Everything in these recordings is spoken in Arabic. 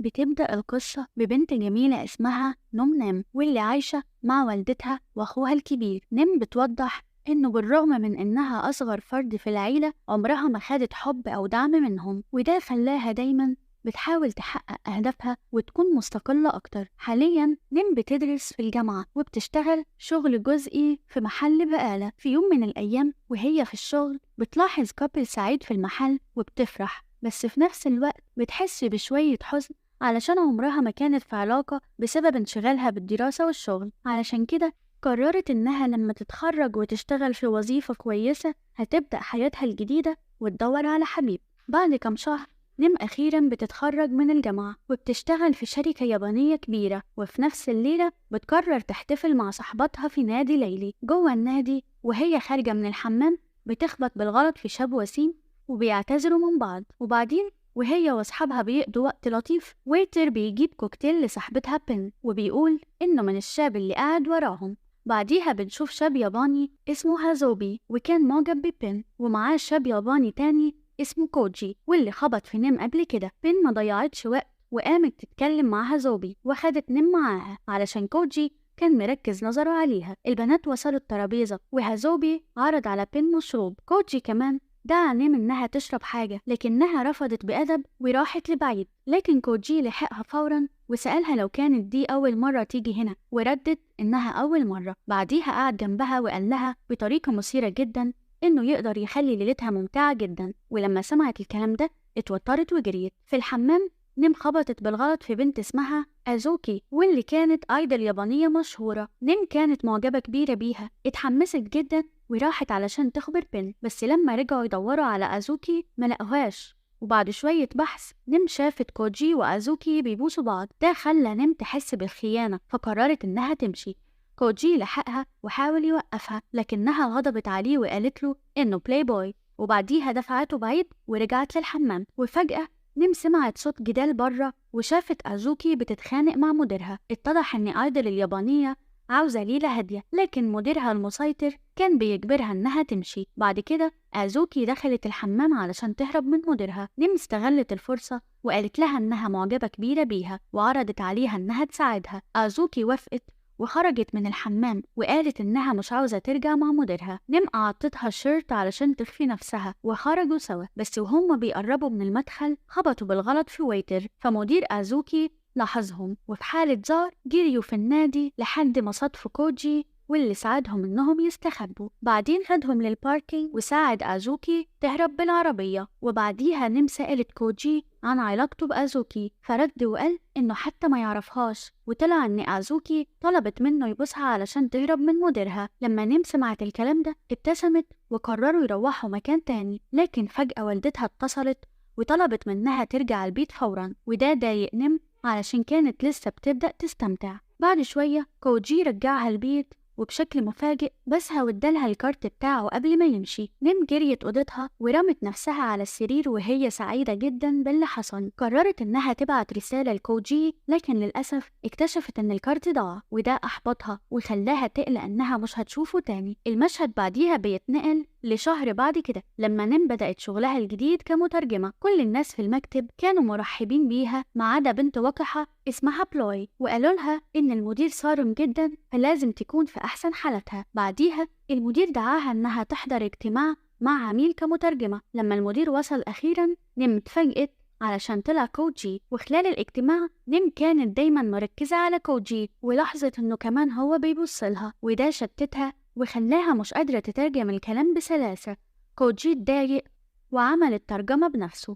بتبدأ القصة ببنت جميلة اسمها نوم نام، واللي عايشة مع والدتها وأخوها الكبير. نم بتوضح إنه بالرغم من إنها أصغر فرد في العيلة، عمرها ما خدت حب أو دعم منهم، وده خلاها دايما بتحاول تحقق أهدافها وتكون مستقلة أكتر. حاليا نم بتدرس في الجامعة وبتشتغل شغل جزئي في محل بقالة. في يوم من الأيام وهي في الشغل بتلاحظ كابل سعيد في المحل وبتفرح، بس في نفس الوقت بتحس بشوية حزن علشان عمرها ما كانت في علاقة بسبب انشغالها بالدراسة والشغل. علشان كده قررت إنها لما تتخرج وتشتغل في وظيفة كويسة هتبدأ حياتها الجديدة وتدور على حبيب. بعد كام شهر نم أخيرا بتتخرج من الجامعة وبتشتغل في شركة يابانية كبيرة، وفي نفس الليلة بتقرر تحتفل مع صاحباتها في نادي ليلي. جوه النادي وهي خارجة من الحمام بتخبط بالغلط في شاب وسيم وبيعتذروا من بعض، وبعدين وهي واصحابها بيقضوا وقت لطيف ويتر بيجيب كوكتيل لصاحبتها بين وبيقول إنه من الشاب اللي قاعد وراهم. بعديها بنشوف شاب ياباني اسمه هازوبي وكان معجب ببين، ومعاه شاب ياباني تاني اسمه كوجي واللي خبط في نيم قبل كده. بين ما ضيعتش وقت وقامت تتكلم مع هازوبي وخدت نيم معاها علشان كوجي كان مركز نظره عليها. البنات وصلوا الترابيزة وهازوبي عرض على بين مشروب. كوجي كمان دعا نيم إنها تشرب حاجة لكنها رفضت بأدب وراحت لبعيد، لكن كوجي لحقها فورا وسألها لو كانت دي أول مرة تيجي هنا، وردت إنها أول مرة. بعديها قعد جنبها وقال لها بطريقة مثيرة جدا إنه يقدر يخلي ليلتها ممتعة جدا. ولما سمعت الكلام ده اتوترت وجريت. في الحمام نيم خبطت بالغلط في بنت اسمها أزوكي واللي كانت ايدل يابانية مشهورة. نيم كانت معجبة كبيرة بيها، اتحمست جدا وراحت علشان تخبر بين، بس لما رجعوا يدوروا على أزوكي ما لقوهاش. وبعد شوية بحث نيم شافت كوجي وأزوكي بيبوسوا بعض. ده خلى نيم تحس بالخيانة فقررت إنها تمشي. كوجي لحقها وحاول يوقفها لكنها غضبت عليه وقالت له إنه بلاي بوي، وبعديها دفعته بعيد ورجعت للحمام. وفجأة نيم سمعت صوت جدال بره وشافت أزوكي بتتخانق مع مديرها. اتضح إن ايدل اليابانية عاوزة ليلة هادية، لكن مديرها المسيطر كان بيجبرها إنها تمشي. بعد كده أزوكي دخلت الحمام علشان تهرب من مديرها. نيم استغلت الفرصة وقالت لها إنها معجبة كبيرة بيها وعرضت عليها إنها تساعدها. أزوكي وافقت وخرجت من الحمام وقالت إنها مش عاوزة ترجع مع مديرها. نيم أعطتها شيرت علشان تخفي نفسها وخرجوا سوا، بس وهم بيقربوا من المدخل خبطوا بالغلط في ويتر، فمدير أزوكي لاحظهم وفي حالة ذعر جريوا في النادي لحد ما صادفوا كوجي واللي ساعدهم إنهم يستخبوا. بعدين خدهم للباركينج وساعد أزوكي تهرب بالعربية. وبعديها نيم سألت كوجي عن علاقته بأزوكي فرد وقال إنه حتى ما يعرفهاش، وطلع إن أزوكي طلبت منه يبوسها علشان تهرب من مديرها. لما نيم سمعت الكلام ده ابتسمت وقرروا يروحوا مكان تاني، لكن فجأة والدتها اتصلت وطلبت منها ترجع البيت فورا، وده ضايق نيم علشان كانت لسه بتبدأ تستمتع. بعد شوية كوجي رجعها البيت وبشكل مفاجئ بسها وادالها الكارت بتاعه قبل ما يمشي. نيم جريت أوضتها ورمت نفسها على السرير وهي سعيدة جدا باللي حصل. قررت إنها تبعت رسالة لكوجي، لكن للأسف اكتشفت إن الكارت ضاع، وده أحبطها وخلاها تقلق إنها مش هتشوفه تاني. المشهد بعديها بيتنقل لشهر بعد كده لما نيم بدأت شغلها الجديد كمترجمة. كل الناس في المكتب كانوا مرحبين بيها ما عدا بنت وقحة اسمها بلوي، وقالوا لها إن المدير صارم جدا فلازم تكون في أحسن حالتها. بعديها المدير دعاها إنها تحضر اجتماع مع عميل كمترجمة. لما المدير وصل أخيرا نيم اتفاجئت علشان طلع كوجي، وخلال الاجتماع نيم كانت دايما مركزة على كوجي ولاحظت إنه كمان هو بيبصلها، وده شتتها وخلاها مش قادرة تترجم الكلام بسلاسة. كوجي اتضايق وعمل الترجمة بنفسه.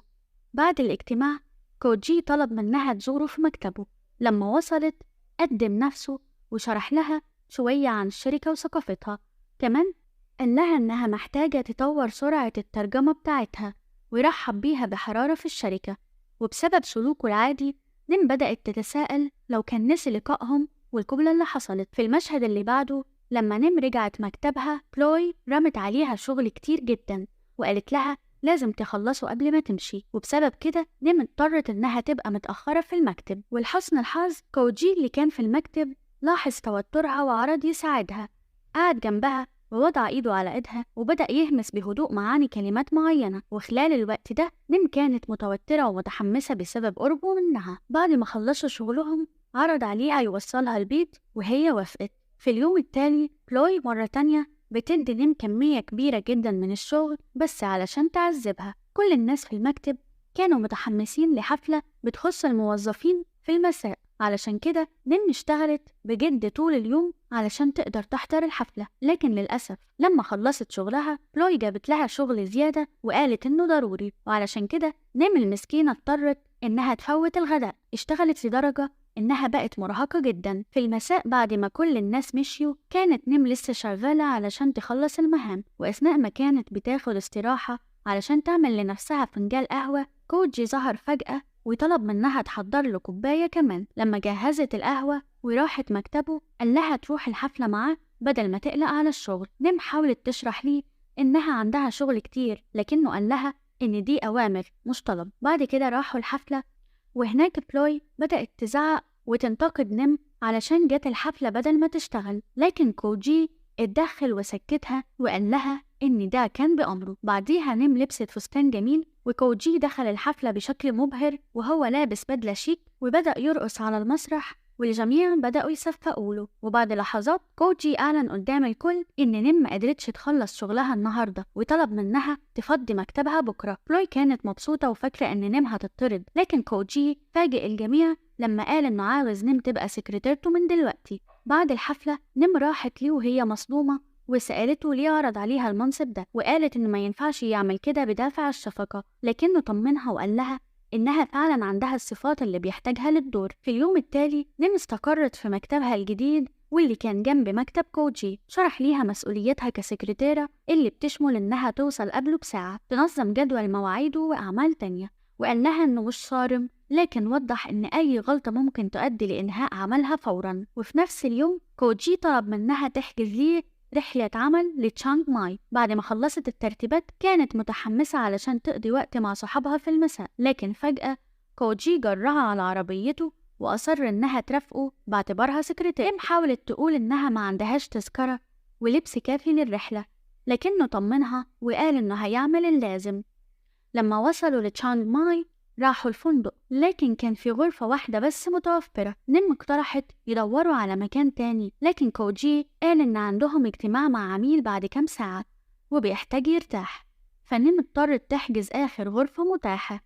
بعد الاجتماع كوجي طلب منها تزوره في مكتبه. لما وصلت قدم نفسه وشرح لها شوية عن الشركة وثقافتها، كمان قال لها إنها محتاجة تطور سرعة الترجمة بتاعتها ويرحب بيها بحرارة في الشركة. وبسبب سلوكه العادي نيم بدأت تتساءل لو كان نسي لقائهم والقبلة اللي حصلت. في المشهد اللي بعده لما نيم رجعت مكتبها بلوي رمت عليها شغل كتير جدا وقالت لها لازم تخلصه قبل ما تمشي، وبسبب كده نيم اضطرت إنها تبقى متأخرة في المكتب. ولحسن الحظ كوجي اللي كان في المكتب لاحظ توترها وعرض يساعدها. قعد جنبها ووضع إيده على إيدها وبدأ يهمس بهدوء معاني كلمات معينة. وخلال الوقت ده نيم كانت متوترة ومتحمسة بسبب قربه منها. بعد ما خلصوا شغلهم عرض عليها يوصلها البيت وهي وافقت. في اليوم التالي بلوي مرة تانية بتدي نيم كمية كبيرة جدا من الشغل بس علشان تعذبها. كل الناس في المكتب كانوا متحمسين لحفلة بتخص الموظفين في المساء، علشان كده نيم اشتغلت بجد طول اليوم علشان تقدر تحضر الحفلة. لكن للأسف لما خلصت شغلها بلوي جابت لها شغل زيادة وقالت إنه ضروري، وعلشان كده نيم المسكينة اضطرت إنها تفوت الغداء. اشتغلت لدرجة إنها بقت مرهقة جدا. في المساء بعد ما كل الناس مشيوا كانت نيم لسه شغالة علشان تخلص المهام، وأثناء ما كانت بتاخد استراحة علشان تعمل لنفسها فنجان قهوة كوجي ظهر فجأة وطلب منها تحضر له كوباية كمان. لما جهزت القهوة وراحت مكتبه قال لها تروح الحفلة معاه بدل ما تقلق على الشغل. نيم حاولت تشرح ليه إنها عندها شغل كتير، لكنه قال لها إن دي أوامر مش طلب. بعد كده راحوا الحفلة وهناك بلوي بدأت تزعق وتنتقد نيم علشان جت الحفلة بدل ما تشتغل، لكن كوجي اتدخل وسكتها وقال لها إن ده كان بأمره. بعديها نيم لبست فستان جميل وكوجي دخل الحفلة بشكل مبهر وهو لابس بدلة شيك وبدأ يرقص على المسرح والجميع بدأوا يصفقوا له. وبعد لحظات كوجي أعلن قدام الكل إن نيم ما قدرتش تخلص شغلها النهاردة وطلب منها تفضي مكتبها بكرة. بلوي كانت مبسوطة وفاكرة إن نيم هتطرد، لكن كوجي فاجئ الجميع لما قال إنه عاوز نيم تبقى سكرتيرته من دلوقتي. بعد الحفلة نيم راحت ليه وهي مصدومة وسألته ليه عرض عليها المنصب ده، وقالت إنه ما ينفعش يعمل كده بدافع الشفقة، لكنه طمنها وقال لها إنها فعلا عندها الصفات اللي بيحتاجها للدور. في اليوم التالي نيم استقرت في مكتبها الجديد واللي كان جنب مكتب كوجي. شرح ليها مسؤوليتها كسكرتيرة اللي بتشمل إنها توصل قبله بساعة، تنظم جدول مواعيده وأعمال تانية، وقال لها إنه مش صارم، لكن وضح إن أي غلطة ممكن تؤدي لإنهاء عملها فورا. وفي نفس اليوم كوجي طلب منها تحجز ليه رحلة عمل لتشانغ ماي. بعد ما خلصت الترتيبات كانت متحمسة علشان تقضي وقت مع صحابها في المساء، لكن فجأة كوجي جرها على عربيته وأصر إنها ترافقه باعتبارها سكرتير. حاولت تقول إنها ما عندهاش تذكرة ولبس كافي للرحلة، لكنه طمنها وقال إنه هيعمل اللازم. لما وصلوا لتشانغ ماي راحوا الفندق، لكن كان في غرفة واحدة بس متوفرة. نيم اقترحت يدوروا على مكان تاني، لكن كوجي قال إن عندهم اجتماع مع عميل بعد كام ساعة وبيحتاج يرتاح، فنيم اضطرت تحجز آخر غرفة متاحة.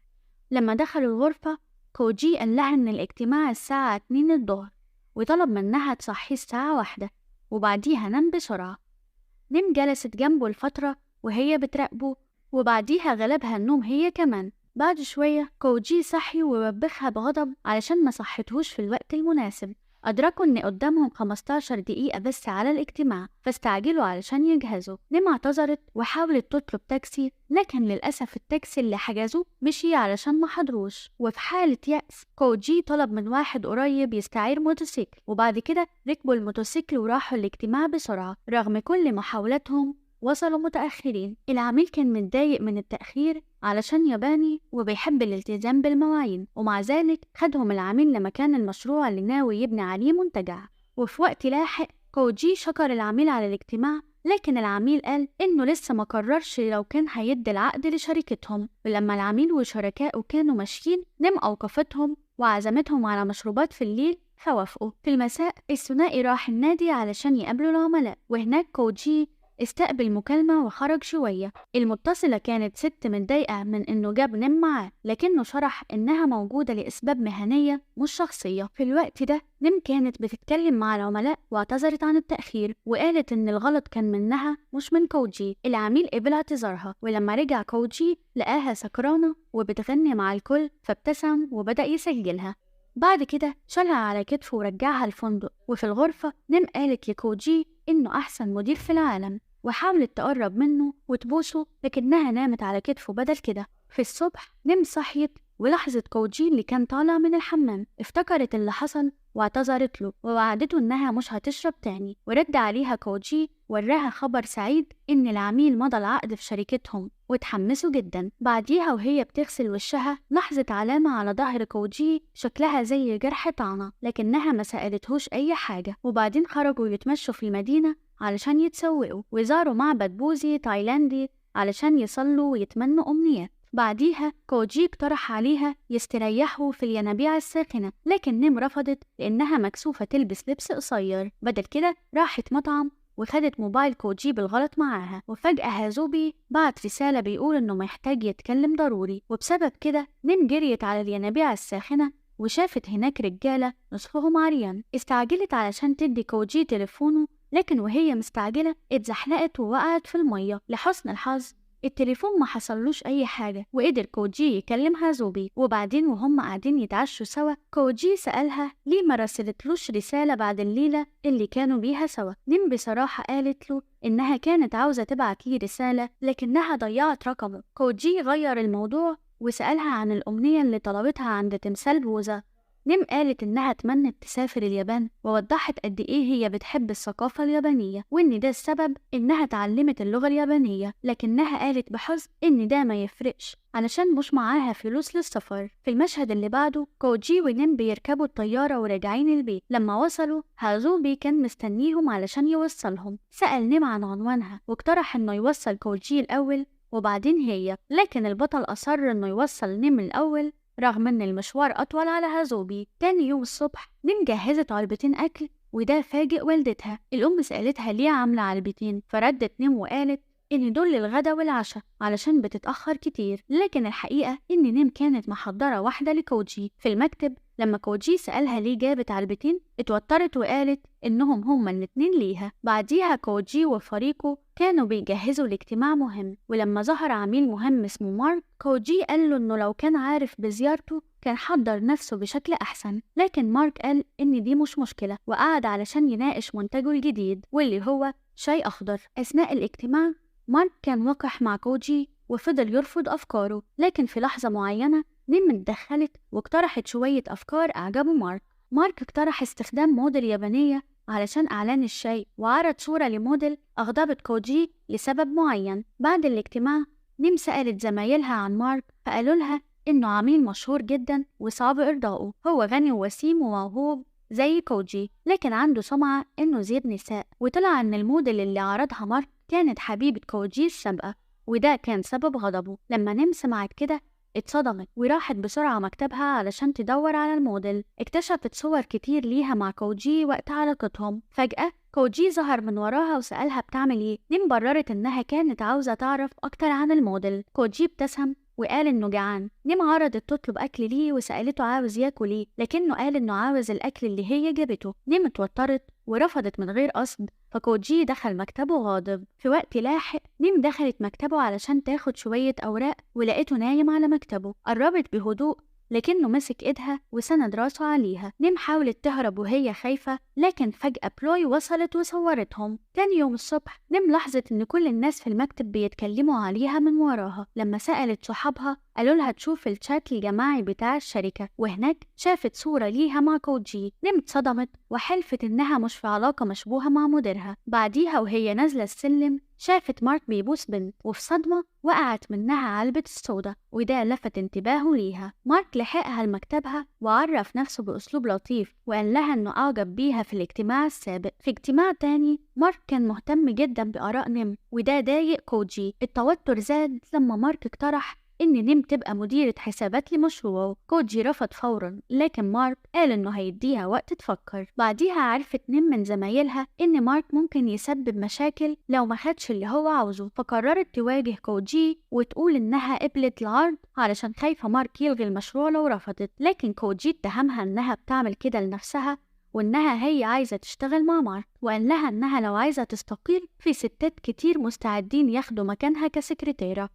لما دخلوا الغرفة كوجي قال لها إن الاجتماع الساعة 2 الظهر وطلب منها تصحي الساعة 1 وبعديها نام بسرعة. نيم جلست جنبه الفترة وهي بتراقبه وبعديها غلبها النوم هي كمان. بعد شوية كوجي صحي ووبخها بغضب علشان ما صحتهوش في الوقت المناسب. أدركوا إن قدامهم 15 دقيقة بس على الاجتماع، فاستعجلوا علشان يجهزوا. نيم اعتذرت وحاولت تطلب تاكسي، لكن للأسف التاكسي اللي حجزوه مشي علشان ما حضروش. وفي حالة يأس كوجي طلب من واحد قريب يستعير موتوسيكل، وبعد كده ركبوا الموتوسيكل وراحوا الاجتماع بسرعة. رغم كل محاولاتهم وصلوا متأخرين. العميل كان متضايق من التأخير علشان ياباني وبيحب الالتزام بالمواعيد، ومع ذلك خدهم العميل لمكان المشروع اللي ناوي يبني عليه منتجع. وفي وقت لاحق كوجي شكر العميل على الاجتماع، لكن العميل قال إنه لسه ما قررش لو كان هيدي العقد لشركتهم. ولما العميل وشركائه كانوا ماشيين نيم أوقفتهم وعزمتهم على مشروبات في الليل فوافقوا. في المساء الثنائي راح النادي علشان يقابلوا العملاء، وهناك كوجي استقبل مكالمة وخرج شوية. المتصلة كانت ست متضايقة من إنه جاب نيم معاه، لكنه شرح إنها موجودة لأسباب مهنية مش شخصية. في الوقت ده نيم كانت بتتكلم مع العملاء واعتذرت عن التأخير وقالت إن الغلط كان منها مش من كوجي. العميل قبل اعتذارها، ولما رجع كوجي لقاها سكرانة وبتغني مع الكل فابتسم وبدأ يسجلها. بعد كده شالها على كتفه ورجعها الفندق. وفي الغرفة نيم قالت لكوجي إنه أحسن مدير في العالم وحاولت تقرب منه وتبوسه، لكنها نامت على كتفه بدل كده. في الصبح نيم صحيت ولاحظت كوجي اللي كان طالع من الحمام، افتكرت اللي حصل واعتذرت له ووعدته إنها مش هتشرب تاني. ورد عليها كوجي وراها خبر سعيد إن العميل مضى العقد في شركتهم وتحمسوا جدا. بعديها وهي بتغسل وشها لاحظت علامة على ظهر كوجي شكلها زي جرح طعنة، لكنها ما سألتهوش أي حاجة. وبعدين خرجوا يتمشوا في المدينة علشان يتسوقوا وزاروا معبد بوذي تايلاندي علشان يصلوا ويتمنوا أمنيات. بعديها كوجي اقترح عليها يستريحوا في الينابيع الساخنة، لكن نيم رفضت لأنها مكسوفة تلبس لبس قصير. بدل كده راحت مطعم وخدت موبايل كوجي بالغلط معاها، وفجأة هازوبي بعت رسالة بيقول إنه محتاج يتكلم ضروري، وبسبب كده نيم جريت على الينابيع الساخنة وشافت هناك رجالة نصفهم عريان. استعجلت علشان تدي كوجي تليفونه، لكن وهي مستعجلة اتزحلقت ووقعت في المية. لحسن الحظ التليفون ما حصلوش أي حاجة، وقدر كوجي يكلم هازوبي. وبعدين وهم قاعدين يتعشوا سوا كوجي سألها ليه ما رسلتلوش رسالة بعد الليلة اللي كانوا بيها سوا. نيم بصراحة قالت له إنها كانت عاوزة تبعت ليه رسالة لكنها ضيعت رقمه. كوجي غير الموضوع وسألها عن الأمنية اللي طلبتها عند تمثال بوذا. نيم قالت إنها تمنت تسافر اليابان، ووضحت قد إيه هي بتحب الثقافة اليابانية وإن ده السبب إنها اتعلمت اللغة اليابانية، لكنها قالت بحزن إن ده ما يفرقش علشان مش معاها فلوس للسفر. في المشهد اللي بعده كوجي ونيم بيركبوا الطيارة وراجعين البيت. لما وصلوا هازوبي كان مستنيهم علشان يوصلهم. سأل نيم عن عنوانها واقترح إنه يوصل كوجي الأول وبعدين هي، لكن البطل أصر إنه يوصل نيم الأول رغم إن المشوار أطول على هازوبي. تاني يوم الصبح نيم جهزت علبتين أكل، وده فاجئ والدتها. الأم سألتها ليه عاملة علبتين، فردت نيم وقالت إن دول للغدا والعشاء علشان بتتأخر كتير، لكن الحقيقة إن نيم كانت محضرة واحدة لكوجي. في المكتب لما كوجي سألها ليه جابت علبتين اتوترت وقالت إنهم هما الاتنين ليها. بعديها كوجي وفريقه كانوا بيجهزوا لاجتماع مهم، ولما ظهر عميل مهم اسمه مارك كوجي قال له إنه لو كان عارف بزيارته كان حضر نفسه بشكل أحسن، لكن مارك قال إن دي مش مشكلة وقعد علشان يناقش منتجه الجديد واللي هو شاي أخضر. أثناء الاجتماع مارك كان وقح مع كوجي وفضل يرفض أفكاره، لكن في لحظة معينة نيم اتدخلت واقترحت شوية أفكار أعجبوا مارك. مارك اقترح استخدام موديل يابانية علشان إعلان الشاي، وعرض صورة لموديل أغضبت كوجي لسبب معين. بعد الاجتماع نيم سألت زمايلها عن مارك، فقالوا لها إنه عميل مشهور جدا وصعب إرضائه. هو غني ووسيم وموهوب زي كوجي، لكن عنده سمعة إنه زير نساء. وطلع إن الموديل اللي عرضها مارك كانت حبيبة كوجي السابقة، وده كان سبب غضبه. لما نيم سمعت كده اتصدمت وراحت بسرعة مكتبها علشان تدور على الموديل. اكتشفت صور كتير ليها مع كوجي وقت علاقتهم. فجأة كوجي ظهر من وراها وسألها بتعمل ايه. نيم بررت انها كانت عاوزة تعرف اكتر عن الموديل. كوجي ابتسم وقال انه جعان. نيم عرضت تطلب اكل ليه وسألته عاوز ياكل ايه، لكنه قال انه عاوز الاكل اللي هي جابته. نيم اتوترت ورفضت من غير قصد، فكوجي دخل مكتبه غاضب. في وقت لاحق نيم دخلت مكتبه علشان تاخد شوية أوراق ولقيته نايم على مكتبه. قربت بهدوء لكنه مسك ايدها وسند راسه عليها. نيم حاولت تهرب وهي خايفة، لكن فجأة بلوي وصلت وصورتهم. تاني يوم الصبح نيم لاحظت ان كل الناس في المكتب بيتكلموا عليها من وراها. لما سألت صحابها قالوا لها تشوف الشات الجماعي بتاع الشركة، وهناك شافت صورة ليها مع كوجي. نيم اتصدمت وحلفت انها مش في علاقة مشبوهة مع مديرها. بعديها وهي نازلة السلم شافت مارك بيبوس بنت، وفي صدمة وقعت منها علبة الصودا، وده لفت انتباهه ليها. مارك لحقها لمكتبها وعرف نفسه بأسلوب لطيف وقال لها انه أعجب بيها في الاجتماع السابق. في اجتماع تاني مارك كان مهتم جدا بآراء نيم، وده ضايق كوجي. التوتر زاد لما مارك اقترح إن نيم تبقى مديرة حسابات لمشروعه. كوجي رفض فورا، لكن مارك قال إنه هيديها وقت تفكر. بعديها عرفت نيم من زمايلها إن مارك ممكن يسبب مشاكل لو ما خدش اللي هو عاوزه، فقررت تواجه كوجي وتقول إنها قبلت العرض علشان خايفة مارك يلغي المشروع لو رفضت. لكن كوجي اتهمها إنها بتعمل كده لنفسها وإنها هي عايزة تشتغل مع مارك، وقال لها إنها لو عايزة تستقيل في ستات كتير مستعدين ياخدوا مكانها كسكرتيرة.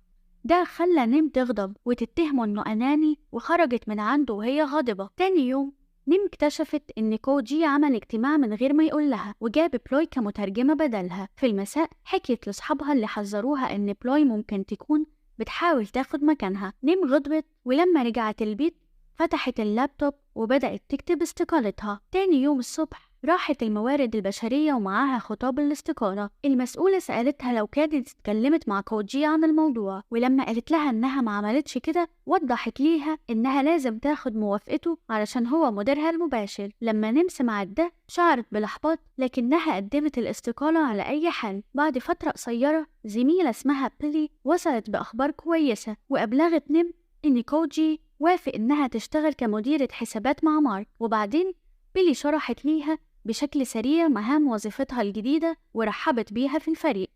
ده خلى نيم تغضب وتتهمه إنه أناني، وخرجت من عنده وهي غاضبة. تاني يوم نيم اكتشفت إن كوجي عمل اجتماع من غير ما يقول لها وجاب بلوي كمترجمة بدلها. في المساء حكيت لأصحابها اللي حذروها إن بلوي ممكن تكون بتحاول تاخد مكانها. نيم غضبت، ولما رجعت البيت فتحت اللابتوب وبدأت تكتب استقالتها. تاني يوم الصبح راحت الموارد البشرية ومعاها خطاب الاستقالة. المسؤولة سألتها لو كانت اتكلمت مع كوجي عن الموضوع، ولما قالت لها إنها ما عملتش كده وضحت ليها إنها لازم تاخد موافقته علشان هو مديرها المباشر. لما نيم سمعت ده شعرت بالإحباط، لكنها قدمت الاستقالة على أي حل. بعد فترة قصيرة زميلة اسمها بيلي وصلت بأخبار كويسة وأبلغت نيم إن كوجي وافق إنها تشتغل كمديرة حسابات مع مارك. وبعدين بيلي شرحت ليها بشكل سريع مهام وظيفتها الجديدة ورحبت بيها في الفريق.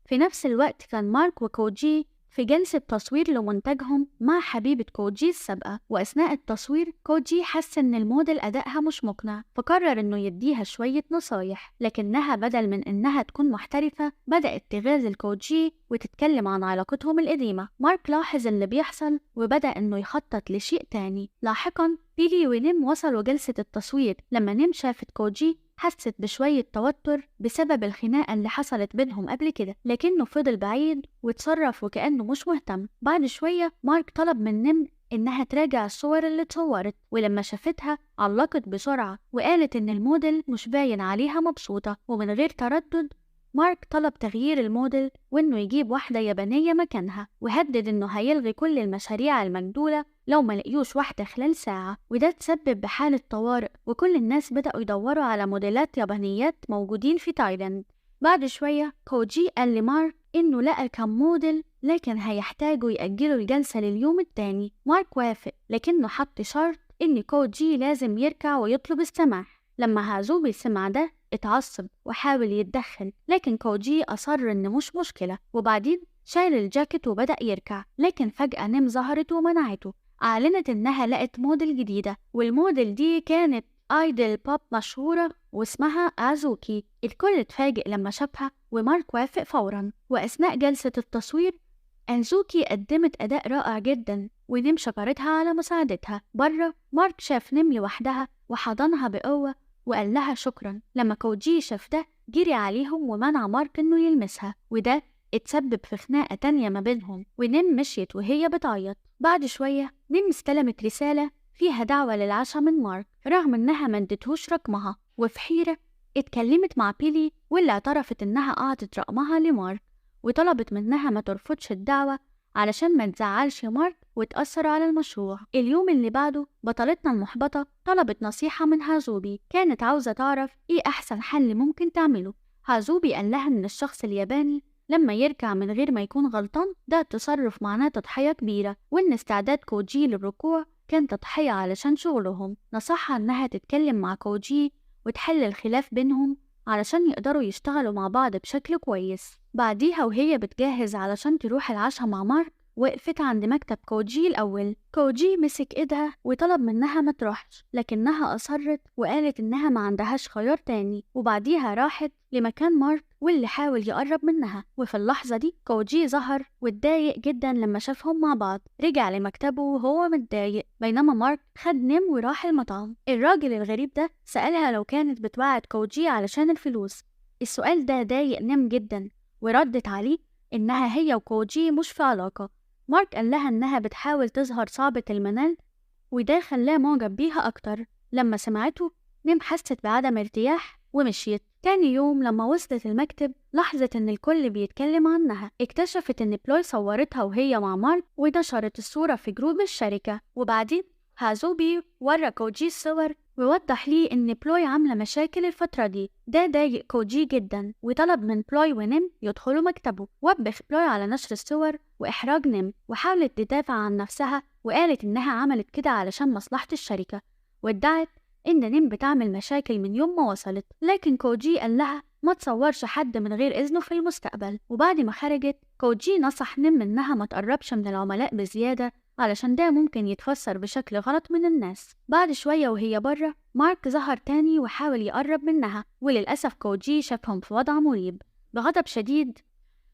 في نفس الوقت كان مارك وكوجي في جلسة تصوير لمنتجهم مع حبيبة كوجي السابقة، وأثناء التصوير كوجي حس إن الموديل أدائها مش مقنع، فقرر إنه يديها شوية نصايح، لكنها بدل من إنها تكون محترفة بدأت تغازل كوجي وتتكلم عن علاقتهم القديمة. مارك لاحظ اللي بيحصل وبدأ إنه يخطط لشيء تاني. لاحقا بيلي ونيم وصلوا جلسة التصوير. لما نيم شافت كوجي حست بشوية توتر بسبب الخناقة اللي حصلت بينهم قبل كده، لكنه فضل بعيد وتصرف وكأنه مش مهتم. بعد شوية مارك طلب من نيم إنها تراجع الصور اللي اتصورت، ولما شافتها علقت بسرعة وقالت إن الموديل مش باين عليها مبسوطة. ومن غير تردد مارك طلب تغيير الموديل وإنه يجيب واحدة يابانية مكانها، وهدد إنه هيلغي كل المشاريع المجدولة لو ما لقيوش واحدة خلال ساعة. وده تسبب بحالة طوارئ وكل الناس بدأوا يدوروا على موديلات يابانيات موجودين في تايلاند. بعد شوية كوجي قال لمارك إنه لقى كم موديل لكن هيحتاجوا يأجلوا الجلسة لليوم التاني. مارك وافق، لكنه حط شرط إن كوجي لازم يركع ويطلب السماح. لما هازوبي سمع ده اتعصب وحاول يتدخل، لكن كوجي أصر إن مش مشكلة، وبعدين شال الجاكيت وبدأ يركع. لكن فجأة نيم ظهرت ومنعته. أعلنت إنها لقت موديل جديدة، والموديل دي كانت آيدل بوب مشهورة واسمها آزوكي. الكل اتفاجئ لما شافها ومارك وافق فورا. وأثناء جلسة التصوير آزوكي قدمت أداء رائع جدا ونيم شكرتها على مساعدتها. بره مارك شاف نيم لوحدها وحضنها بقوة وقال لها شكرا. لما كوجي شاف ده جري عليهم ومنع مارك إنه يلمسها، وده اتسبب في خناقة تانية ما بينهم، ونيم مشيت وهي بتعيط. بعد شوية نيم استلمت رسالة فيها دعوة للعشاء من مارك رغم إنها ما ادتهوش رقمها، وفي حيرة اتكلمت مع بيلي واللي اعترفت إنها أعطت رقمها لمارك وطلبت منها ما ترفضش الدعوة علشان ما تزعلش مارك وتأثر على المشروع. اليوم اللي بعده بطلتنا المحبطة طلبت نصيحة من هازوبي، كانت عاوزة تعرف إيه أحسن حل ممكن تعمله. هازوبي قال لها إن الشخص الياباني لما يركع من غير ما يكون غلطان ده تصرف معناه تضحية كبيرة، وإن استعداد كوجي للركوع كان تضحية علشان شغلهم. نصحها إنها تتكلم مع كوجي وتحل الخلاف بينهم علشان يقدروا يشتغلوا مع بعض بشكل كويس. بعديها وهي بتجهز علشان تروح العشاء مع مارك وقفت عند مكتب كوجي الأول. كوجي مسك إيدها وطلب منها ما تروحش، لكنها أصرت وقالت إنها ما عندهاش خيار تاني. وبعديها راحت لمكان مارك واللي حاول يقرب منها، وفي اللحظة دي كوجي ظهر واتضايق جدا لما شافهم مع بعض. رجع لمكتبه وهو متضايق، بينما مارك خد نيم وراح المطعم. الراجل الغريب ده سألها لو كانت بتوعد كوجي علشان الفلوس. السؤال ده ضايق نيم جدا وردت عليه إنها هي وكوجي مش في علاقة. مارك قال لها إنها بتحاول تظهر صعبة المنال وده خلاه معجب بيها أكتر. لما سمعته نيم حست بعدم ارتياح ومشيت. تاني يوم لما وصلت المكتب لاحظت إن الكل بيتكلم عنها. اكتشفت إن بلوي صورتها وهي مع مارك ونشرت الصورة في جروب الشركة. وبعدين هازوبي ورى كوجي الصور ووضح ليه إن بلوي عاملة مشاكل الفترة دي. ده ضايق كوجي جدا وطلب من بلوي ونيم يدخلوا مكتبه. وبخ بلوي على نشر الصور وإحراج نيم، وحاولت تدافع عن نفسها وقالت إنها عملت كده علشان مصلحة الشركة، وادعت إن نيم بتعمل مشاكل من يوم ما وصلت. لكن كوجي قال لها ما تصورش حد من غير إذنه في المستقبل. وبعد ما خرجت كوجي نصح نيم إنها ما تقربش من العملاء بزيادة علشان ده ممكن يتفسر بشكل غلط من الناس. بعد شوية وهي بره مارك ظهر تاني وحاول يقرب منها، وللأسف كوجي شافهم في وضع مريب. بغضب شديد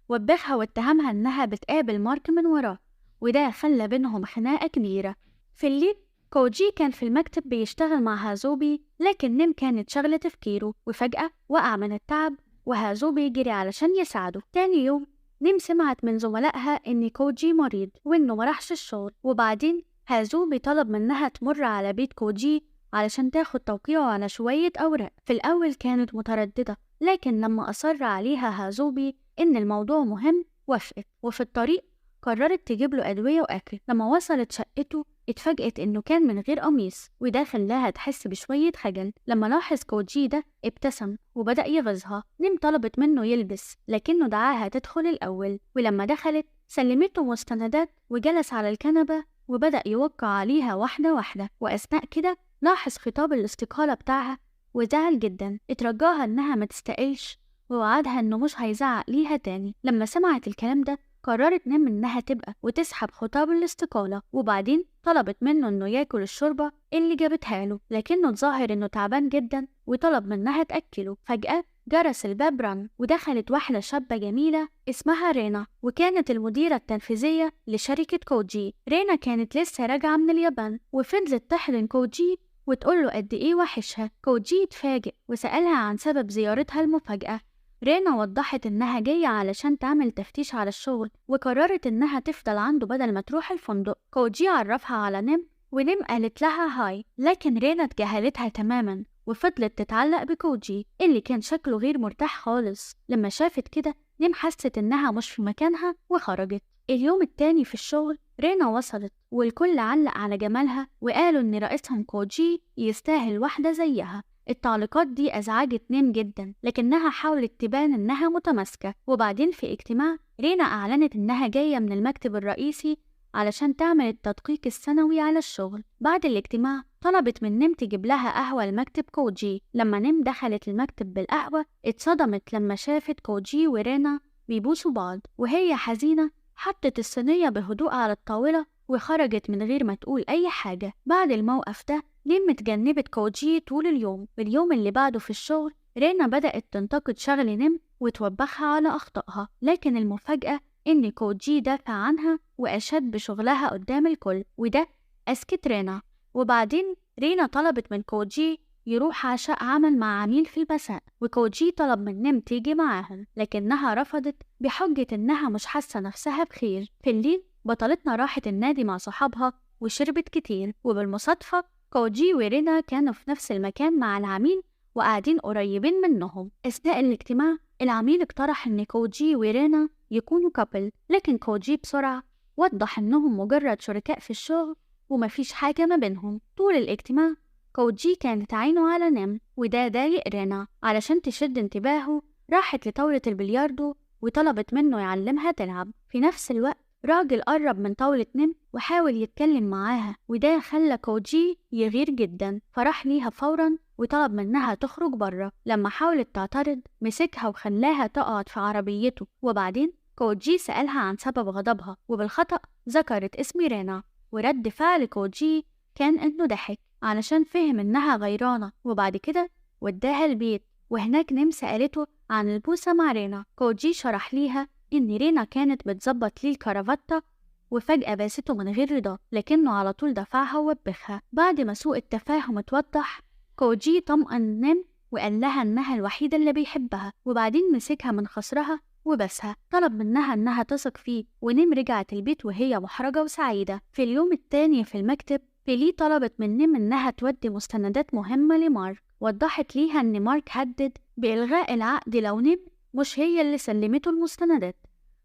وبخها واتهمها إنها بتقابل مارك من وراه، وده خلى بينهم خناقة كبيرة. في الليل كوجي كان في المكتب بيشتغل مع هازوبي، لكن نيم كانت شغلة تفكيره وفجأة وقع من التعب وهازوبي جري علشان يساعده. تاني يوم نيم سمعت من زملائها إن كوجي مريض وإنه مرحش الشغل، وبعدين هازوبي طلب منها تمر على بيت كوجي علشان تاخد توقيعه على شوية أوراق. في الأول كانت مترددة، لكن لما أصر عليها هازوبي إن الموضوع مهم وافقت. وفي الطريق قررت تجيب له أدوية وأكل. لما وصلت شقته اتفاجئت إنه كان من غير قميص، وده خلاها تحس بشوية خجل. لما لاحظ كوجي ده ابتسم وبدأ يغيظها. نيم طلبت منه يلبس، لكنه دعاها تدخل الأول. ولما دخلت سلمته مستندات وجلس على الكنبة وبدأ يوقع عليها واحدة واحدة. وأثناء كده لاحظ خطاب الاستقالة بتاعها وزعل جدا. اترجاها إنها ما تستقلش ووعدها إنه مش هيزعق ليها تاني. لما سمعت الكلام ده قررت نيم إنها تبقى وتسحب خطاب الاستقالة، وبعدين طلبت منه إنه ياكل الشوربة اللي جابتها له، لكنه اتظاهر إنه تعبان جدا وطلب منها تأكله. فجأة جرس الباب رن ودخلت واحدة شابة جميلة اسمها رينا، وكانت المديرة التنفيذية لشركة كوجي. رينا كانت لسه راجعة من اليابان وفضلت تحضن كوجي وتقوله قد إيه وحشها. كوجي اتفاجئ وسألها عن سبب زيارتها المفاجئة. رينا وضحت إنها جاية علشان تعمل تفتيش على الشغل، وقررت إنها تفضل عنده بدل ما تروح الفندق. كوجي عرفها على نيم ونيم قالت لها هاي، لكن رينا تجاهلتها تماما وفضلت تتعلق بكوجي اللي كان شكله غير مرتاح خالص. لما شافت كده نيم حست إنها مش في مكانها وخرجت. اليوم التاني في الشغل رينا وصلت والكل علق على جمالها وقالوا إن رئيسهم كوجي يستاهل واحدة زيها. التعليقات دي أزعجت نيم جدا، لكنها حاولت تبان إنها متماسكة. وبعدين في اجتماع رينا أعلنت إنها جاية من المكتب الرئيسي علشان تعمل التدقيق السنوي على الشغل. بعد الاجتماع طلبت من نيم تجيب لها قهوة لمكتب كوجي. لما نيم دخلت المكتب بالقهوة اتصدمت لما شافت كوجي ورينا بيبوسوا بعض، وهي حزينة حطت الصينية بهدوء على الطاولة وخرجت من غير ما تقول أي حاجة. بعد الموقف ده نيم اتجنبت كوجي طول اليوم. اليوم اللي بعده في الشغل رينا بدأت تنتقد شغل نيم وتوبخها على أخطائها، لكن المفاجأة إن كوجي دافع عنها وأشاد بشغلها قدام الكل، وده أسكت رينا. وبعدين رينا طلبت من كوجي يروح عشاء عمل مع عميل في المساء، وكوجي طلب من نيم تيجي معاهم لكنها رفضت بحجة إنها مش حاسة نفسها بخير. في الليل بطلتنا راحت النادي مع صحابها وشربت كتير، وبالمصادفة كوجي ورينا كانوا في نفس المكان مع العميل وقاعدين قريبين منهم. أثناء الاجتماع العميل اقترح إن كوجي ورينا يكونوا كابل، لكن كوجي بسرعة وضح إنهم مجرد شركاء في الشغل ومفيش حاجة ما بينهم. طول الاجتماع كوجي كانت عينه على نيم وده ضايق رينا. علشان تشد انتباهه راحت لطاولة البلياردو وطلبت منه يعلمها تلعب. في نفس الوقت راجل قرب من طاولة نيم وحاول يتكلم معاها، وده خلى كوجي يغير جدا، فراح ليها فورا وطلب منها تخرج بره. لما حاولت تعترض مسكها وخلاها تقعد في عربيته. وبعدين كوجي سألها عن سبب غضبها وبالخطأ ذكرت اسم رينا، ورد فعل كوجي كان إنه ضحك علشان فهم إنها غيرانة. وبعد كده وداها البيت وهناك نيم سألته عن البوسة مع رينا. كوجي شرح ليها إن رينا كانت بتظبط ليه الكرافتة وفجأة باسته من غير رضا، لكنه على طول دفعها ووبخها. بعد ما سوء التفاهم اتوضح كوجي طمأن نيم وقال لها إنها الوحيدة اللي بيحبها، وبعدين مسكها من خصرها وبسها. طلب منها إنها تثق فيه، ونيم رجعت البيت وهي محرجة وسعيدة. في اليوم التاني في المكتب بيلي طلبت من نيم إنها تودي مستندات مهمة لمارك. وضحت ليها إن مارك هدد بإلغاء العقد لو نيم مش هي اللي سلمته المستندات.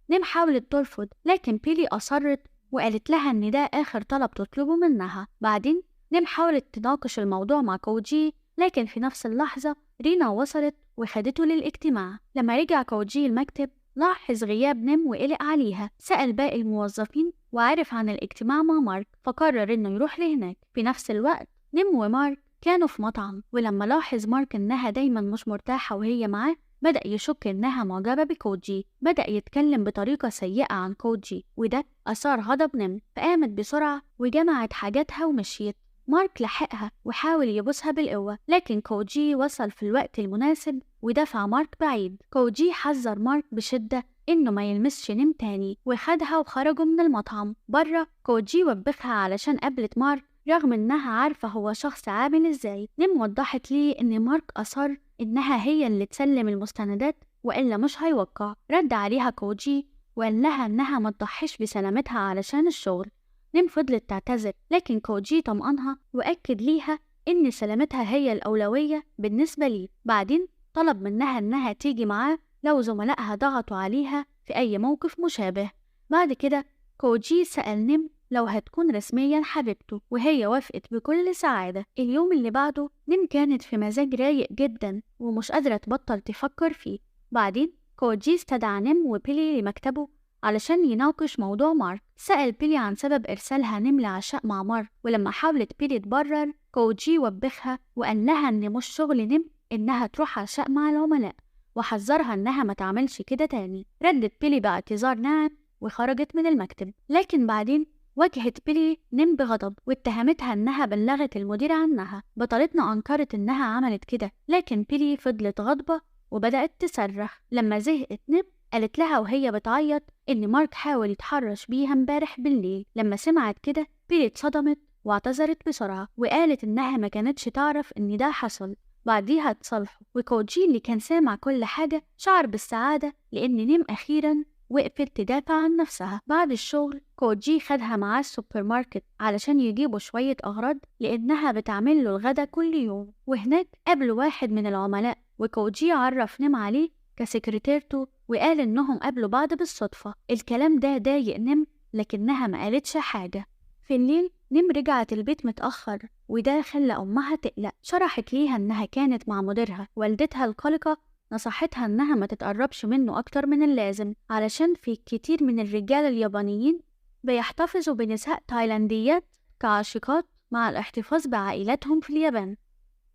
نيم حاولت ترفض، لكن بيلي أصرت وقالت لها إن ده آخر طلب تطلبه منها. بعدين نيم حاولت تناقش الموضوع مع كوجي، لكن في نفس اللحظة رينا وصلت وخدته للاجتماع. لما رجع كوجي المكتب لاحظ غياب نيم وقلق عليها. سأل باقي الموظفين وعرف عن الاجتماع مع مارك، فقرر إنه يروح لهناك. في نفس الوقت نيم ومارك كانوا في مطعم، ولما لاحظ مارك إنها دايما مش مرتاحة وهي معاه بدأ يشك إنها معجبة بكوجي. بدأ يتكلم بطريقة سيئة عن كوجي، وده أثار غضب نيم، فقامت بسرعة وجمعت حاجاتها ومشيت. مارك لحقها وحاول يبوسها بالقوة، لكن كوجي وصل في الوقت المناسب ودفع مارك بعيد. كوجي حذر مارك بشدة إنه ما يلمسش نيم تاني وخدها وخرجوا من المطعم. بره كوجي وبخها علشان قابلت مارك رغم إنها عارفة هو شخص عامل إزاي. نيم وضحت ليه إن مارك أصر إنها هي اللي تسلم المستندات وإلا مش هيوقع. رد عليها كوجي وقال لها إنها ما تضحيش بسلامتها علشان الشغل. نيم فضلت تعتذر، لكن كوجي طمأنها وأكد ليها إن سلامتها هي الأولوية بالنسبة ليه. بعدين طلب منها إنها تيجي معاه لو زملائها ضغطوا عليها في أي موقف مشابه. بعد كده كوجي سأل نيم لو هتكون رسميا حبيبته، وهي وافقت بكل سعادة. اليوم اللي بعده نيم كانت في مزاج رايق جدا ومش قادرة تبطل تفكر فيه. بعدين كوجي استدعى نيم وبيلي لمكتبه علشان يناقش موضوع مارك. سأل بيلي عن سبب إرسالها نيم لعشاء مع مارك، ولما حاولت بيلي تبرر كوجي وبخها وقال لها إن مش شغل نيم إنها تروح عشاء مع العملاء، وحذرها إنها ما تعملش كده تاني. ردت بيلي باعتذار ناعم وخرجت من المكتب. لكن بعدين واجهت بيلي نيم بغضب واتهمتها إنها بلغت المدير عنها. بطلتنا أنكرت إنها عملت كده، لكن بيلي فضلت غاضبة وبدأت تصرخ. لما زهقت نيم قالت لها وهي بتعيط إن مارك حاول يتحرش بيها امبارح بالليل. لما سمعت كده بيلي اتصدمت واعتذرت بسرعة وقالت إنها ما كانتش تعرف إن ده حصل. بعديها اتصالحوا، وكوجي اللي كان سامع كل حاجة شعر بالسعادة لأن نيم أخيراً وقفت تدافع عن نفسها. بعد الشغل كوجي خدها معاه السوبر ماركت علشان يجيبوا شوية أغراض لأنها بتعمل له الغدا كل يوم. وهناك قابلوا واحد من العملاء، وكوجي عرف نيم عليه كسكرتيرته وقال إنهم قابلوا بعض بالصدفة. الكلام ده ضايق نيم لكنها ما قالتش حاجة. في الليل نيم رجعت البيت متأخر، وده خلى أمها تقلق. شرحت ليها إنها كانت مع مديرها. والدتها القلقة نصحتها إنها ما تتقربش منه أكتر من اللازم علشان في كتير من الرجال اليابانيين بيحتفظوا بنساء تايلانديات كعاشقات مع الاحتفاظ بعائلاتهم في اليابان.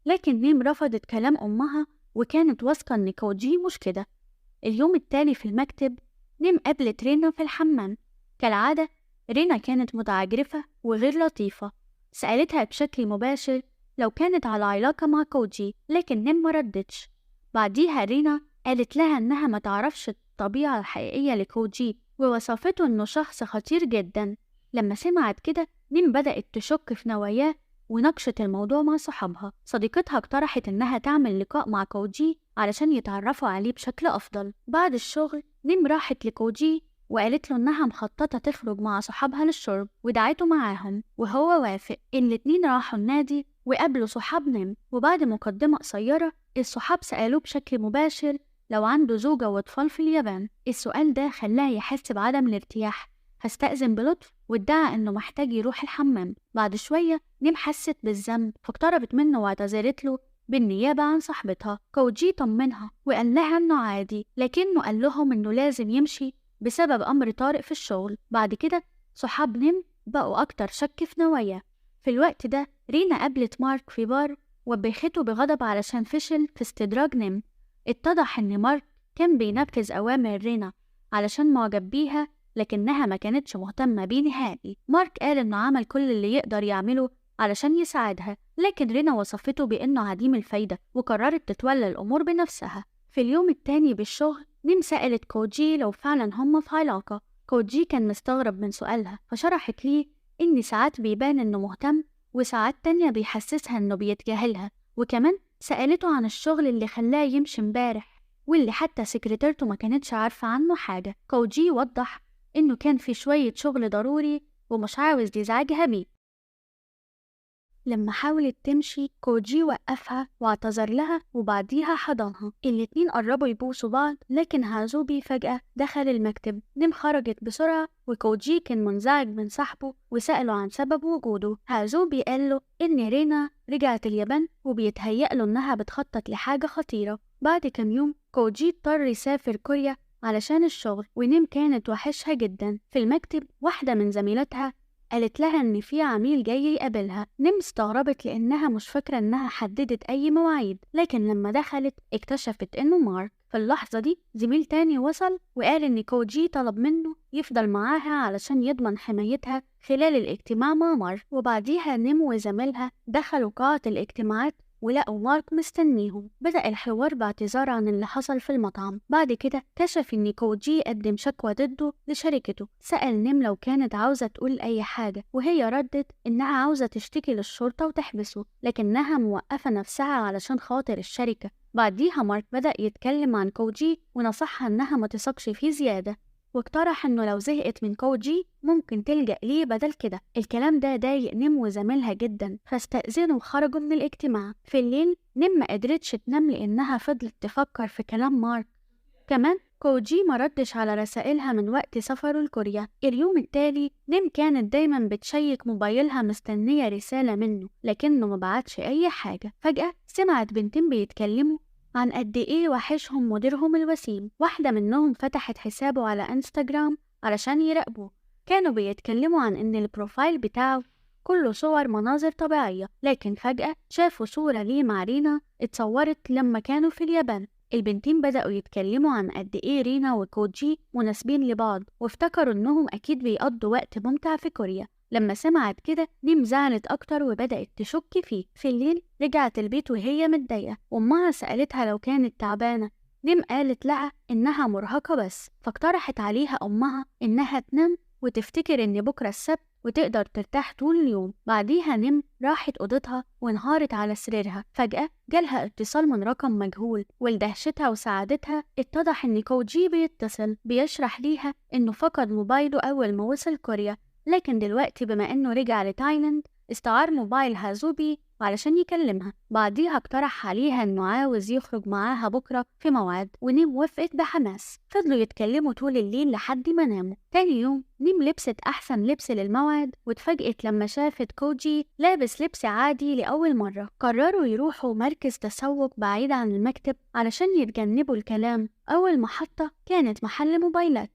لكن نيم رفضت كلام أمها وكانت واثقة إن كوجي مش كده. اليوم التالي في المكتب نيم قابلت رينا في الحمام. كالعادة رينا كانت متعجرفة وغير لطيفة. سألتها بشكل مباشر لو كانت على علاقة مع كوجي، لكن نيم مردتش. بعديها رينا قالت لها إنها ما تعرفش الطبيعة الحقيقية لكوجي ووصفته إنه شخص خطير جدا. لما سمعت كده نيم بدأت تشك في نواياه وناقشت الموضوع مع صحابها. صديقتها اقترحت إنها تعمل لقاء مع كوجي علشان يتعرفوا عليه بشكل أفضل. بعد الشغل نيم راحت لكوجي وقالت له إنها مخططة تخرج مع صحابها للشرب ودعته معاهم، وهو وافق. الاتنين راحوا النادي وقابلوا صحاب نيم، وبعد مقدمة قصيرة الصحاب سألوه بشكل مباشر لو عنده زوجة وأطفال في اليابان. السؤال ده خلاه يحس بعدم الارتياح، فاستأذن بلطف وادعى إنه محتاج يروح الحمام. بعد شوية نيم حست بالذنب فاقتربت منه واعتذرت له بالنيابة عن صاحبتها. كوجي طمنها وقال لها إنه عادي، لكنه قال لهم إنه لازم يمشي بسبب أمر طارئ في الشغل. بعد كده صحاب نيم بقوا أكتر شك في نواياه. في الوقت ده رينا قابلت مارك في بار وبخته بغضب علشان فشل في استدراج نيم. اتضح إن مارك كان بينفذ أوامر رينا علشان معجب بيها، لكنها ما كانتش مهتمة بيه نهائي. مارك قال إنه عمل كل اللي يقدر يعمله علشان يساعدها، لكن رينا وصفته بإنه عديم الفايدة وقررت تتولى الأمور بنفسها. في اليوم التاني بالشغل نيم سألت كوجي لو فعلا هم في علاقة. كوجي كان مستغرب من سؤالها فشرحت ليه إن ساعات بيبان إنه مهتم وساعات تانية بيحسسها إنه بيتجاهلها. وكمان سألته عن الشغل اللي خلاه يمشي امبارح واللي حتى سكرتيرته ما كانتش عارفة عنه حاجة. كوجي وضح إنه كان في شوية شغل ضروري ومش عاوز يزعجها بيه. لما حاولت تمشي كوجي وقفها واعتذر لها وبعديها حضنها. الاتنين قربوا يبوسوا بعض، لكن هازوبي فجأة دخل المكتب. نيم خرجت بسرعة وكوجي كان منزعج من صاحبه وسأله عن سبب وجوده. هازوبي قال له إن رينا رجعت اليابان وبيتهيأ له إنها بتخطط لحاجة خطيرة. بعد كام يوم كوجي اضطر يسافر كوريا علشان الشغل، ونيم كانت وحشها جدا. في المكتب واحدة من زميلاتها قالت لها إن في عميل جاي يقابلها. نيم استغربت لأنها مش فاكرة إنها حددت أي مواعيد، لكن لما دخلت اكتشفت إنه مارك. في اللحظة دي زميل تاني وصل وقال إن كوجي طلب منه يفضل معاها علشان يضمن حمايتها خلال الاجتماع مع مارك. وبعديها نيم وزميلها دخلوا قاعة الاجتماعات ولقوا مارك مستنيهم. بدأ الحوار باعتذار عن اللي حصل في المطعم. بعد كده كشف إن كوجي قدم شكوى ضده لشركته. سأل نيم لو كانت عاوزة تقول أي حاجة، وهي ردت إنها عاوزة تشتكي للشرطة وتحبسه، لكنها موقفة نفسها علشان خاطر الشركة. بعديها مارك بدأ يتكلم عن كوجي ونصحها إنها ما تثقش فيه زيادة، واقترح إنه لو زهقت من كوجي ممكن تلجأ ليه بدل كده. الكلام ده ضايق نيم وزميلها جدا، فاستأذنوا وخرجوا من الاجتماع. في الليل نيم ما قدرتش تنام لأنها فضلت تفكر في كلام مارك. كمان كوجي ما ردش على رسائلها من وقت سفره لكوريا. اليوم التالي نيم كانت دايما بتشيك موبايلها مستنية رسالة منه، لكنه ما بعتش أي حاجة. فجأة سمعت بنتين بيتكلموا عن قد إيه وحشهم مديرهم الوسيم. واحدة منهم فتحت حسابه على انستجرام علشان يراقبوه. كانوا بيتكلموا عن إن البروفايل بتاعه كله صور مناظر طبيعية، لكن فجأة شافوا صورة ليه مع رينا اتصورت لما كانوا في اليابان. البنتين بدأوا يتكلموا عن قد إيه رينا وكوجي مناسبين لبعض، وافتكروا إنهم أكيد بيقضوا وقت ممتع في كوريا. لما سمعت كده نيم زعلت أكتر وبدأت تشك فيه. في الليل رجعت البيت وهي متضايقة، وأمها سألتها لو كانت تعبانة. نيم قالت لها إنها مرهقة بس، فاقترحت عليها أمها إنها تنام وتفتكر إن بكرة السبت وتقدر ترتاح طول اليوم. بعديها نيم راحت أوضتها وانهارت على سريرها. فجأة جالها اتصال من رقم مجهول، ولدهشتها وسعادتها اتضح إن كوجي بيتصل بيشرح ليها إنه فقد موبايله أول ما وصل كوريا، لكن دلوقتي بما إنه رجع لتايلاند استعار موبايل هازوبي علشان يكلمها. بعديها اقترح عليها إنه عاوز يخرج معاها بكرة في موعد، ونيم وافقت بحماس. فضلوا يتكلموا طول الليل لحد ما ناموا. تاني يوم نيم لبست أحسن لبس للموعد، واتفاجئت لما شافت كوجي لابس لبس عادي لأول مرة. قرروا يروحوا مركز تسوق بعيد عن المكتب علشان يتجنبوا الكلام. أول محطة كانت محل موبايلات.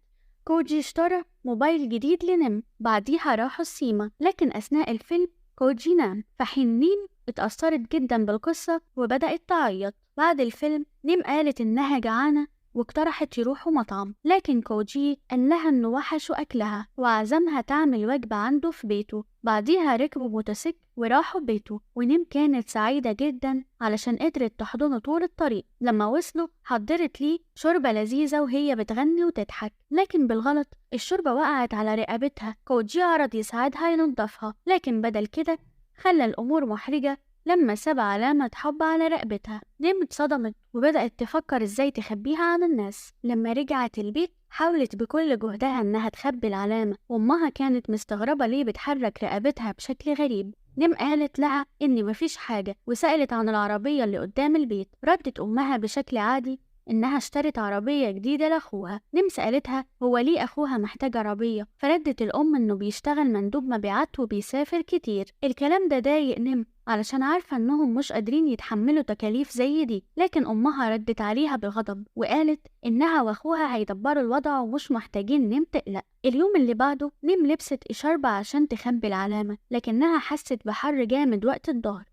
كوجي اشترى موبايل جديد لنيم. بعديها راحوا السيما، لكن أثناء الفيلم كوجي نام. فحين نيم اتأثرت جدا بالقصة وبدأت تعيط. بعد الفيلم نيم قالت إنها جعانة واقترحت يروحوا مطعم، لكن كوجي قال لها إنه وحشه أكلها وعزمها تعمل وجبة عنده في بيته. بعديها ركبوا موتوسيكل وراحوا بيته، ونيم كانت سعيدة جدا علشان قدرت تحضنه طول الطريق. لما وصلوا حضرت ليه شوربة لذيذة وهي بتغني وتضحك، لكن بالغلط الشوربة وقعت على رقبتها. كوجي عرض يساعدها ينضفها، لكن بدل كده خلى الأمور محرجة لما ساب علامة حب على رقبتها. نيم اتصدمت وبدأت تفكر ازاي تخبيها عن الناس. لما رجعت البيت حاولت بكل جهدها انها تخبي العلامة، وامها كانت مستغربة ليه بتحرك رقبتها بشكل غريب. نيم قالت لها ان مفيش حاجة، وسألت عن العربية اللي قدام البيت. ردت امها بشكل عادي إنها اشترت عربية جديدة لأخوها. نيم سألتها هو ليه أخوها محتاج عربية، فردت الأم إنه بيشتغل مندوب مبيعات وبيسافر كتير. الكلام ده ضايق نيم علشان عارفة إنهم مش قادرين يتحملوا تكاليف زي دي، لكن أمها ردت عليها بغضب وقالت إنها وأخوها هيدبروا الوضع ومش محتاجين نيم تقلق. اليوم اللي بعده نيم لبست إشاربة عشان تخبي العلامة، لكنها حست بحر جامد وقت الظهر.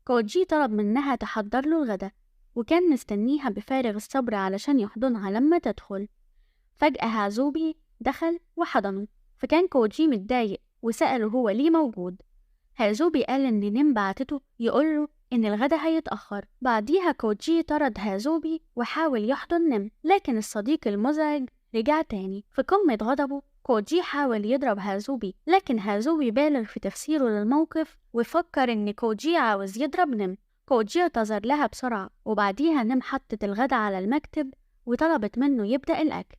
كوجي طلب منها تحضر له الغدا، وكان مستنيها بفارغ الصبر علشان يحضنها لما تدخل. فجأة هازوبي دخل وحضنه، فكان كوجي متضايق وسأله هو ليه موجود. هازوبي قال إن نيم بعتته يقوله إن الغدا هيتأخر. بعديها كوجي طرد هازوبي وحاول يحضن نيم، لكن الصديق المزعج رجع تاني. في قمة غضبه كوجي حاول يضرب هازوبي، لكن هازوبي بالغ في تفسيره للموقف وفكر إن كوجي عاوز يضرب نيم. كوجي اعتذر لها بسرعة، وبعديها نيم حطت الغدا على المكتب وطلبت منه يبدأ الأكل،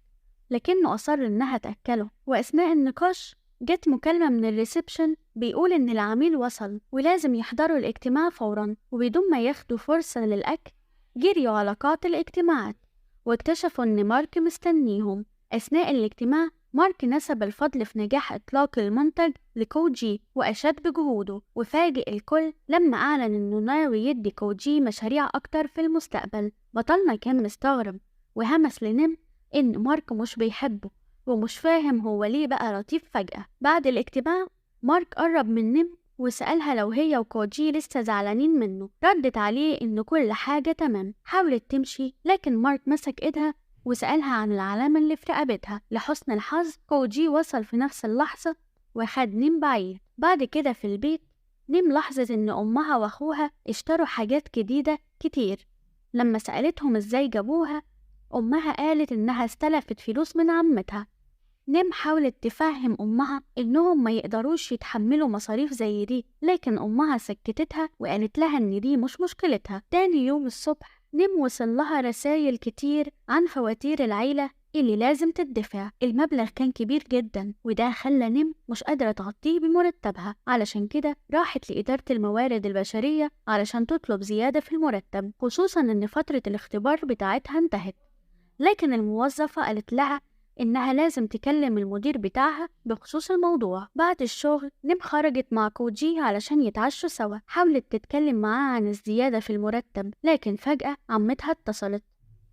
لكنه أصر إنها تأكله. وأثناء النقاش جت مكالمة من الريسبشن بيقول إن العميل وصل ولازم يحضروا الاجتماع فوراً. وبدون ما ياخدوا فرصة للأكل جريوا على قاعة الاجتماعات، واكتشفوا إن مارك مستنيهم. أثناء الاجتماع مارك نسب الفضل في نجاح إطلاق المنتج لكوجي وأشاد بجهوده، وفاجئ الكل لما أعلن إنه ناوي يدي كوجي مشاريع أكتر في المستقبل. بطلنا كان مستغرب وهمس لنيم إن مارك مش بيحبه ومش فاهم هو ليه بقى لطيف فجأة. بعد الاجتماع مارك قرب من نيم وسألها لو هي وكوجي لسه زعلانين منه. ردت عليه إن كل حاجة تمام. حاولت تمشي، لكن مارك مسك إيدها وسألها عن العلامة اللي في رقبتها. لحسن الحظ كوجي وصل في نفس اللحظة وخد نيم بعيد. بعد كده في البيت نيم لاحظت إن أمها وأخوها اشتروا حاجات جديدة كتير. لما سألتهم إزاي جابوها أمها قالت إنها استلفت فلوس من عمتها. نيم حاولت تفهم أمها إنهم ما يقدروش يتحملوا مصاريف زي دي، لكن أمها سكتتها وقالت لها إن دي مش مشكلتها. تاني يوم الصبح نيم وصل لها رسايل كتير عن فواتير العيلة اللي لازم تدفع. المبلغ كان كبير جدا، وده خلى نيم مش قادرة تغطيه بمرتبها، علشان كده راحت لإدارة الموارد البشرية علشان تطلب زيادة في المرتب، خصوصا إن فترة الاختبار بتاعتها انتهت. لكن الموظفة قالت لها إنها لازم تكلم المدير بتاعها بخصوص الموضوع. بعد الشغل نيم خرجت مع كوجي علشان يتعشوا سوا. حاولت تتكلم معاه عن الزيادة في المرتب، لكن فجأة عمتها اتصلت.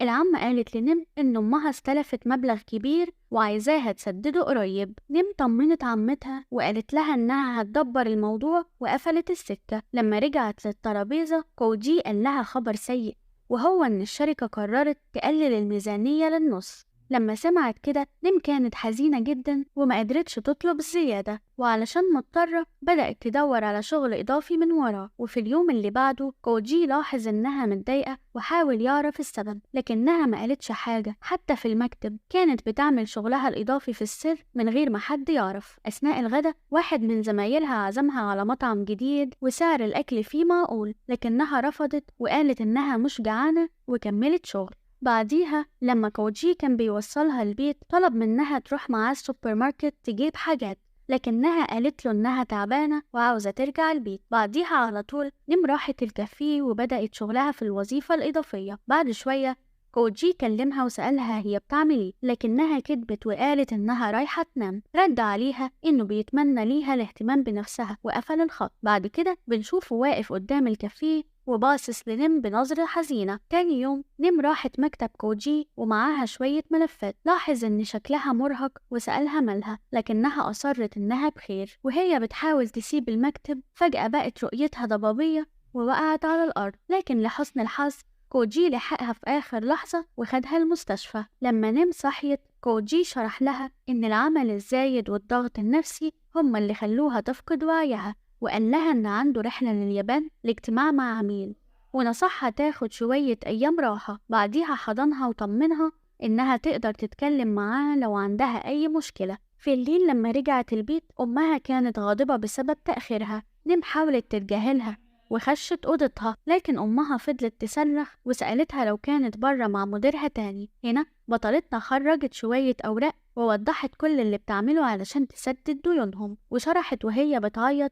العمة قالت لنيم إن أمها استلفت مبلغ كبير وعايزاها تسدده قريب. نيم طمنت عمتها وقالت لها إنها هتدبر الموضوع وقفلت السكة. لما رجعت للترابيزة كوجي قال لها خبر سيء، وهو إن الشركة قررت تقلل الميزانية للنص. لما سمعت كده نيم كانت حزينة جدا وما قدرتش تطلب الزيادة، وعلشان مضطرة بدأت تدور على شغل إضافي من وراه. وفي اليوم اللي بعده كوجي لاحظ إنها متضايقة وحاول يعرف السبب، لكنها ما قالتش حاجة. حتى في المكتب كانت بتعمل شغلها الإضافي في السر من غير ما حد يعرف. أثناء الغدا واحد من زمايلها عزمها على مطعم جديد وسعر الأكل فيه معقول، لكنها رفضت وقالت إنها مش جعانة وكملت شغل. بعديها لما كوجي كان بيوصلها البيت طلب منها تروح معاه السوبر ماركت تجيب حاجات، لكنها قالت له إنها تعبانة وعاوزة ترجع البيت. بعديها على طول نيم راحت الكافيه وبدأت شغلها في الوظيفة الإضافية. بعد شوية كوجي كلمها وسألها هي بتعمل ايه، لكنها كدبت وقالت إنها رايحة تنام. رد عليها إنه بيتمنى ليها الاهتمام بنفسها وقفل الخط. بعد كده بنشوفه واقف قدام الكافيه وباصص لنيم بنظرة حزينة. تاني يوم نيم راحت مكتب كوجي ومعاها شوية ملفات. لاحظ إن شكلها مرهق وسألها مالها، لكنها أصرت إنها بخير. وهي بتحاول تسيب المكتب فجأة بقت رؤيتها ضبابية ووقعت على الأرض، لكن لحسن الحظ كوجي لحقها في آخر لحظة وخدها المستشفى. لما نيم صحيت كوجي شرح لها إن العمل الزايد والضغط النفسي هما اللي خلوها تفقد وعيها، وقال لها إن عنده رحلة لليابان لاجتماع مع عميل، ونصحها تاخد شوية أيام راحة. بعديها حضنها وطمنها إنها تقدر تتكلم معاه لو عندها أي مشكلة. في الليل لما رجعت البيت أمها كانت غاضبة بسبب تأخيرها. نيم حاولت تتجاهلها وخشت أوضتها، لكن أمها فضلت تصرخ وسألتها لو كانت برا مع مديرها تاني. هنا بطلتنا خرجت شوية أوراق ووضحت كل اللي بتعمله علشان تسدد ديونهم، وشرحت وهي بتعيط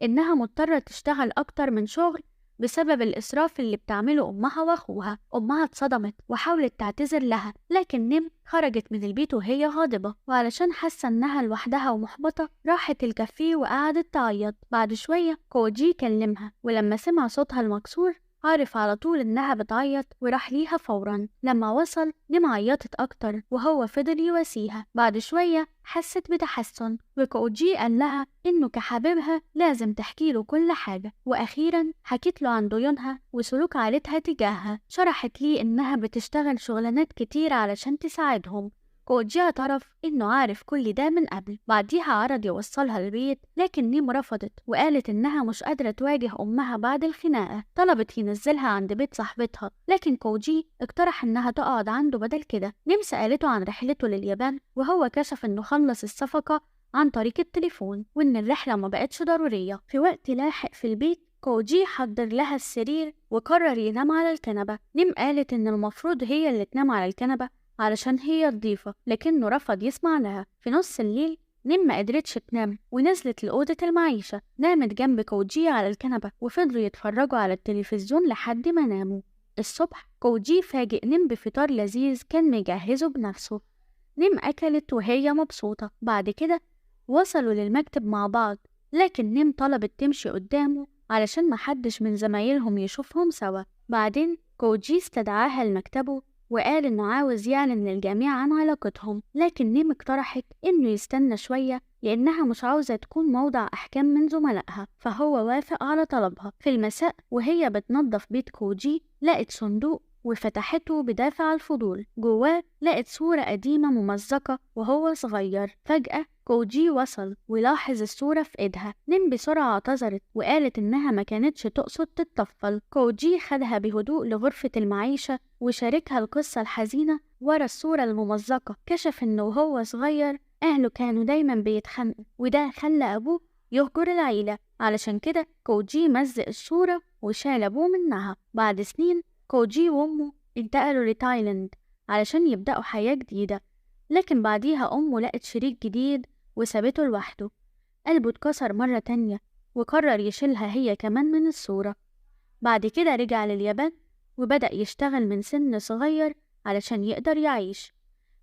إنها مضطرة تشتغل أكتر من شغل بسبب الإسراف اللي بتعمله أمها وأخوها. أمها اتصدمت وحاولت تعتذر لها، لكن نيم خرجت من البيت وهي غاضبة، وعلشان حاسة إنها لوحدها ومحبطة راحت الكافيه وقعدت تعيط. بعد شوية كوجي كلمها، ولما سمع صوتها المكسور عرف على طول إنها بتعيط وراح ليها فورا. لما وصل نيم عيطت أكتر وهو فضل يواسيها. بعد شوية حست بتحسن، وكوجي قال لها إنه كحبيبها لازم تحكي له كل حاجة. وأخيرا حكيت له عن ديونها وسلوك عائلتها تجاهها. شرحت ليه إنها بتشتغل شغلانات كتير علشان تساعدهم. كوجي اعترف إنه عارف كل ده من قبل. بعديها عرض يوصلها البيت، لكن نيم رفضت وقالت إنها مش قادرة تواجه أمها بعد الخناقة. طلبت ينزلها عند بيت صاحبتها، لكن كوجي اقترح إنها تقعد عنده بدل كده. نيم سألته عن رحلته لليابان، وهو كشف إنه خلص الصفقة عن طريق التليفون وإن الرحلة ما بقتش ضرورية. في وقت لاحق في البيت كوجي حضر لها السرير وقرر ينام على الكنبة. نيم قالت إن المفروض هي اللي تنام على الكنبة علشان هي ضيفة، لكنه رفض يسمع لها. في نص الليل نيم ما قدرتش تنام ونزلت لأوضة المعيشة. نامت جنب كوجي على الكنبة وفضلوا يتفرجوا على التلفزيون لحد ما ناموا. الصبح كوجي فاجئ نيم بفطار لذيذ كان مجهزه بنفسه. نيم أكلت وهي مبسوطة. بعد كده وصلوا للمكتب مع بعض، لكن نيم طلبت تمشي قدامه علشان محدش من زمايلهم يشوفهم سوا. بعدين كوجي استدعاها لمكتبه وقال إنه عاوز يعلن للجميع عن علاقتهم، لكن نيم اقترحت إنه يستنى شوية لأنها مش عاوزة تكون موضع أحكام من زملائها، فهو وافق على طلبها. في المساء وهي بتنظف بيت كوجي لقت صندوق وفتحته بدافع الفضول. جواه لقت صورة قديمة ممزقة وهو صغير. فجأة كوجي وصل ولاحظ الصورة في إيدها. نيم بسرعة اعتذرت وقالت إنها ما كانتش تقصد تتطفل. كوجي خدها بهدوء لغرفة المعيشة وشاركها القصة الحزينة ورا الصورة الممزقة. كشف إنه وهو صغير أهله كانوا دايما بيتخانقوا، وده خلى أبوه يهجر العيلة. علشان كده كوجي مزق الصورة وشال أبوه منها. بعد سنين كوجي وأمه انتقلوا لتايلاند علشان يبدأوا حياة جديدة. لكن بعديها أمه لقت شريك جديد وسابته لوحده. قلبه اتكسر مرة تانية وقرر يشيلها هي كمان من الصورة. بعد كده رجع لليابان وبدأ يشتغل من سن صغير علشان يقدر يعيش.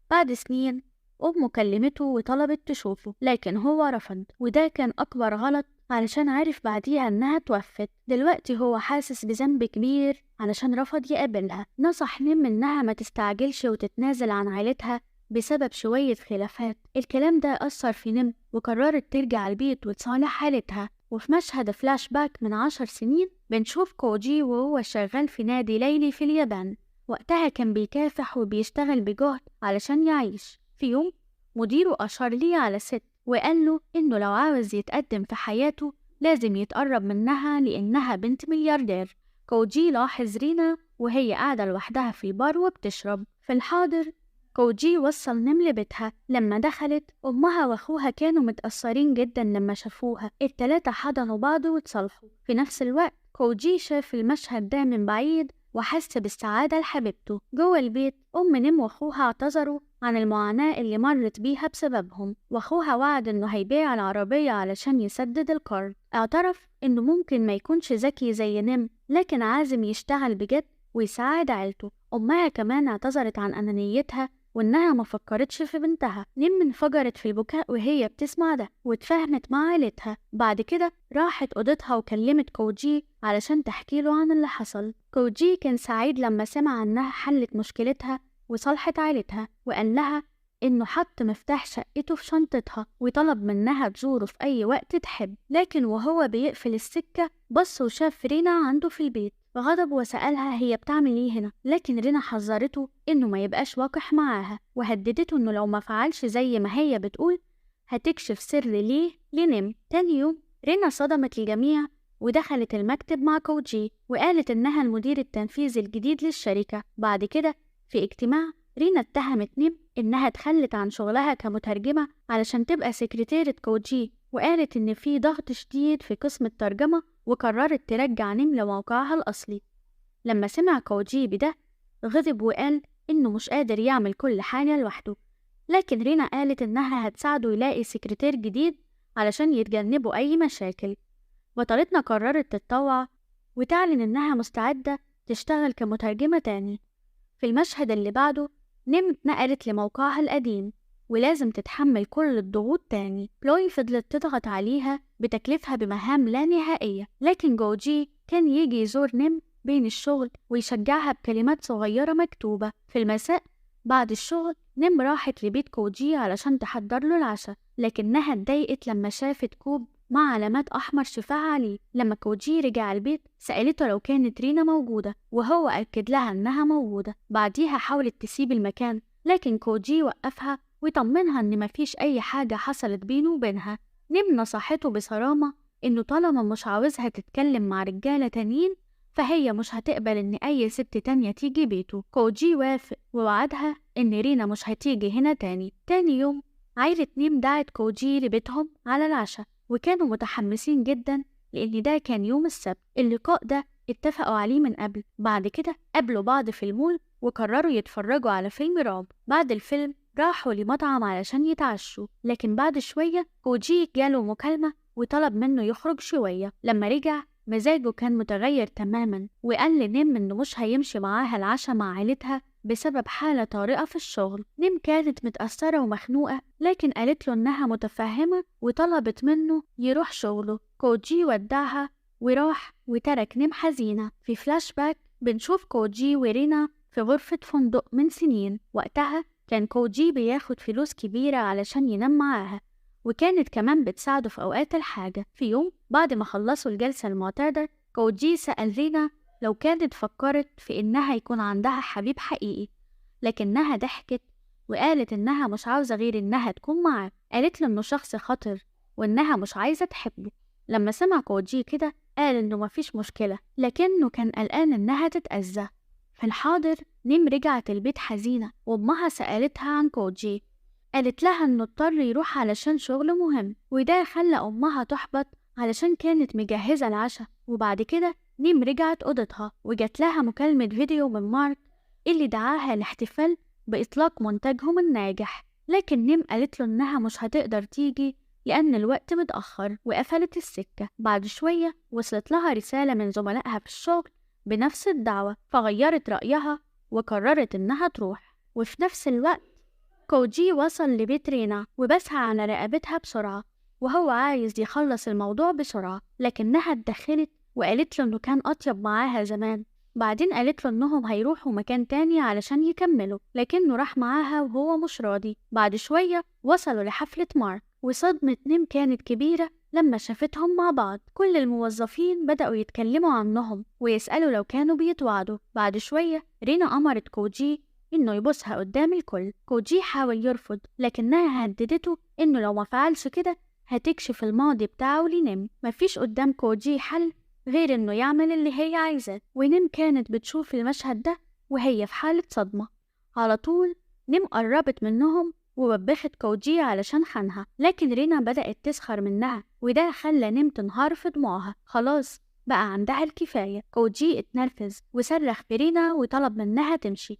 بعد سنين أمه كلمته وطلبت تشوفه، لكن هو رفض، وده كان أكبر غلط علشان عرف بعديها إنها توفت. دلوقتي هو حاسس بذنب كبير علشان رفض يقابلها. نصح نيم إنها ما تستعجلش وتتنازل عن عيلتها بسبب شوية خلافات. الكلام ده أثر في نيم وقررت ترجع البيت وتصالح حالتها. وفي مشهد فلاش باك من 10 سنين بنشوف كوجي وهو شغال في نادي ليلي في اليابان. وقتها كان بيكافح وبيشتغل بجهد علشان يعيش. في يوم مديره أشار ليه على ست وقال له إنه لو عاوز يتقدم في حياته لازم يتقرب منها لأنها بنت ملياردير. كوجي لاحظ رينا وهي قاعدة لوحدها في البار وبتشرب. في الحاضر كوجي وصل نيم لبيتها. لما دخلت أمها وأخوها كانوا متأثرين جدا لما شافوها. التلاتة حضنوا بعض وتصالحوا. في نفس الوقت كوجي شاف المشهد ده من بعيد وحس بالسعادة لحبيبته. جوه البيت أم نيم وأخوها اعتذروا عن المعاناة اللي مرت بيها بسببهم، وأخوها وعد إنه هيبيع العربية علشان يسدد القرض. اعترف إنه ممكن ما يكونش ذكي زي نيم، لكن عازم يشتغل بجد ويساعد عيلته. أمها كمان اعتذرت عن أنانيتها وإنها ما فكرتش في بنتها. نيم انفجرت في البكاء وهي بتسمع ده واتفاهمت مع عيلتها. بعد كده راحت أوضتها وكلمت كوجي علشان تحكي له عن اللي حصل. كوجي كان سعيد لما سمع إنها حلت مشكلتها وصلحت عيلتها، وقال لها إنه حط مفتاح شقته في شنطتها وطلب منها تزوره في أي وقت تحب. لكن وهو بيقفل السكة بص وشاف رينا عنده في البيت. غضب وسألها هي بتعمل ايه هنا، لكن رينا حذرته إنه ما يبقاش وقح معاها وهددته إنه لو ما فعلش زي ما هي بتقول هتكشف سر ليه لنيم. تاني يوم رينا صدمت الجميع ودخلت المكتب مع كوجي وقالت إنها المدير التنفيذي الجديد للشركة. بعد كده في اجتماع رينا اتهمت نيم إنها تخلت عن شغلها كمترجمة علشان تبقى سكرتيرة كوجي، وقالت إن في ضغط شديد في قسم الترجمة وقررت ترجع نيم لموقعها الأصلي. لما سمع كوجي بده غضب وقال إنه مش قادر يعمل كل حاجة لوحده، لكن رينا قالت إنها هتساعده يلاقي سكرتير جديد علشان يتجنبوا أي مشاكل. بطلتنا قررت تتطوع وتعلن إنها مستعدة تشتغل كمترجمة تاني. في المشهد اللي بعده نيم اتنقلت لموقعها القديم ولازم تتحمل كل الضغوط تاني. كلوي فضلت تضغط عليها بتكليفها بمهام لا نهائية، لكن جوجي كان يجي يزور نيم بين الشغل ويشجعها بكلمات صغيرة مكتوبة. في المساء بعد الشغل نيم راحت لبيت كوجي علشان تحضر له العشاء، لكنها اتضايقت لما شافت كوب مع علامات أحمر شفاها عليه. لما كوجي رجع البيت سألته لو كانت رينا موجودة وهو أكد لها إنها موجودة. بعديها حاولت تسيب المكان، لكن كوجي وقفها وطمنها إن مفيش أي حاجة حصلت بينه وبينها. نيم نصحته بصرامة إنه طالما مش عاوزها تتكلم مع رجالة تانيين فهي مش هتقبل إن أي ست تانية تيجي بيته. كوجي وافق ووعدها إن رينا مش هتيجي هنا تاني. تاني يوم عيلة نيم دعت كوجي لبيتهم على العشاء وكانوا متحمسين جدا لأن ده كان يوم السبت. اللقاء ده اتفقوا عليه من قبل. بعد كده قابلوا بعض في المول وقرروا يتفرجوا على فيلم رعب. بعد الفيلم راحوا لمطعم علشان يتعشوا، لكن بعد شوية كوجي جاله مكالمة وطلب منه يخرج شوية. لما رجع مزاجه كان متغير تماما وقال لنيم إنه مش هيمشي معاها العشاء مع عيلتها بسبب حالة طارئة في الشغل. نيم كانت متأثرة ومخنوقة، لكن قالت له إنها متفهمة وطلبت منه يروح شغله. كوجي ودعها وراح وترك نيم حزينة. في فلاش باك بنشوف كوجي ورينا في غرفة فندق من سنين. وقتها كان كوجي بياخد فلوس كبيرة علشان ينام معاها، وكانت كمان بتساعده في أوقات الحاجة. في يوم بعد ما خلصوا الجلسة المعتادة كوجي سأل رينا لو كانت فكرت في إنها يكون عندها حبيب حقيقي، لكنها ضحكت وقالت إنها مش عاوزة غير إنها تكون معاه. قالت له إنه شخص خطر وإنها مش عايزة تحبه. لما سمع كوجي كده قال إنه مفيش مشكلة، لكنه كان قلقان إنها تتأذى. في الحاضر نيم رجعت البيت حزينة وأمها سألتها عن كوجي. قالت لها إنه اضطر يروح علشان شغل مهم، وده خلى أمها تحبط علشان كانت مجهزة العشاء. وبعد كده نيم رجعت أوضتها وجات لها مكالمة فيديو من مارك اللي دعاها لاحتفال بإطلاق منتجهم الناجح. لكن نيم قالت له إنها مش هتقدر تيجي لأن الوقت متأخر وقفلت السكة. بعد شوية وصلت لها رسالة من زملائها في الشغل بنفس الدعوة، فغيرت رأيها وقررت إنها تروح. وفي نفس الوقت كوجي وصل لبيت رينا وبسها على رقبتها بسرعة وهو عايز يخلص الموضوع بسرعة، لكنها اتدخلت وقالت له إنه كان أطيب معاها زمان. بعدين قالت له إنهم هيروحوا مكان تاني علشان يكملوا، لكنه راح معاها وهو مش راضي. بعد شوية وصلوا لحفلة مارك وصدمة نيم كانت كبيرة لما شافتهم مع بعض. كل الموظفين بدأوا يتكلموا عنهم ويسألوا لو كانوا بيتوعدوا. بعد شوية رينا أمرت كوجي إنه يبوسها قدام الكل. كوجي حاول يرفض لكنها هددته إنه لو ما فعلش كده هتكشف الماضي بتاعه لنيم. مفيش قدام كوجي حل غير إنه يعمل اللي هي عايزاه، ونيم كانت بتشوف المشهد ده وهي في حالة صدمة. على طول نيم قربت منهم ووبخت كوجي علشان خانها، لكن رينا بدأت تسخر منها وده خلى نيم تنهار في دموعها. خلاص بقى عندها الكفاية. كوجي اتنرفز وصرخ في رينا وطلب منها تمشي.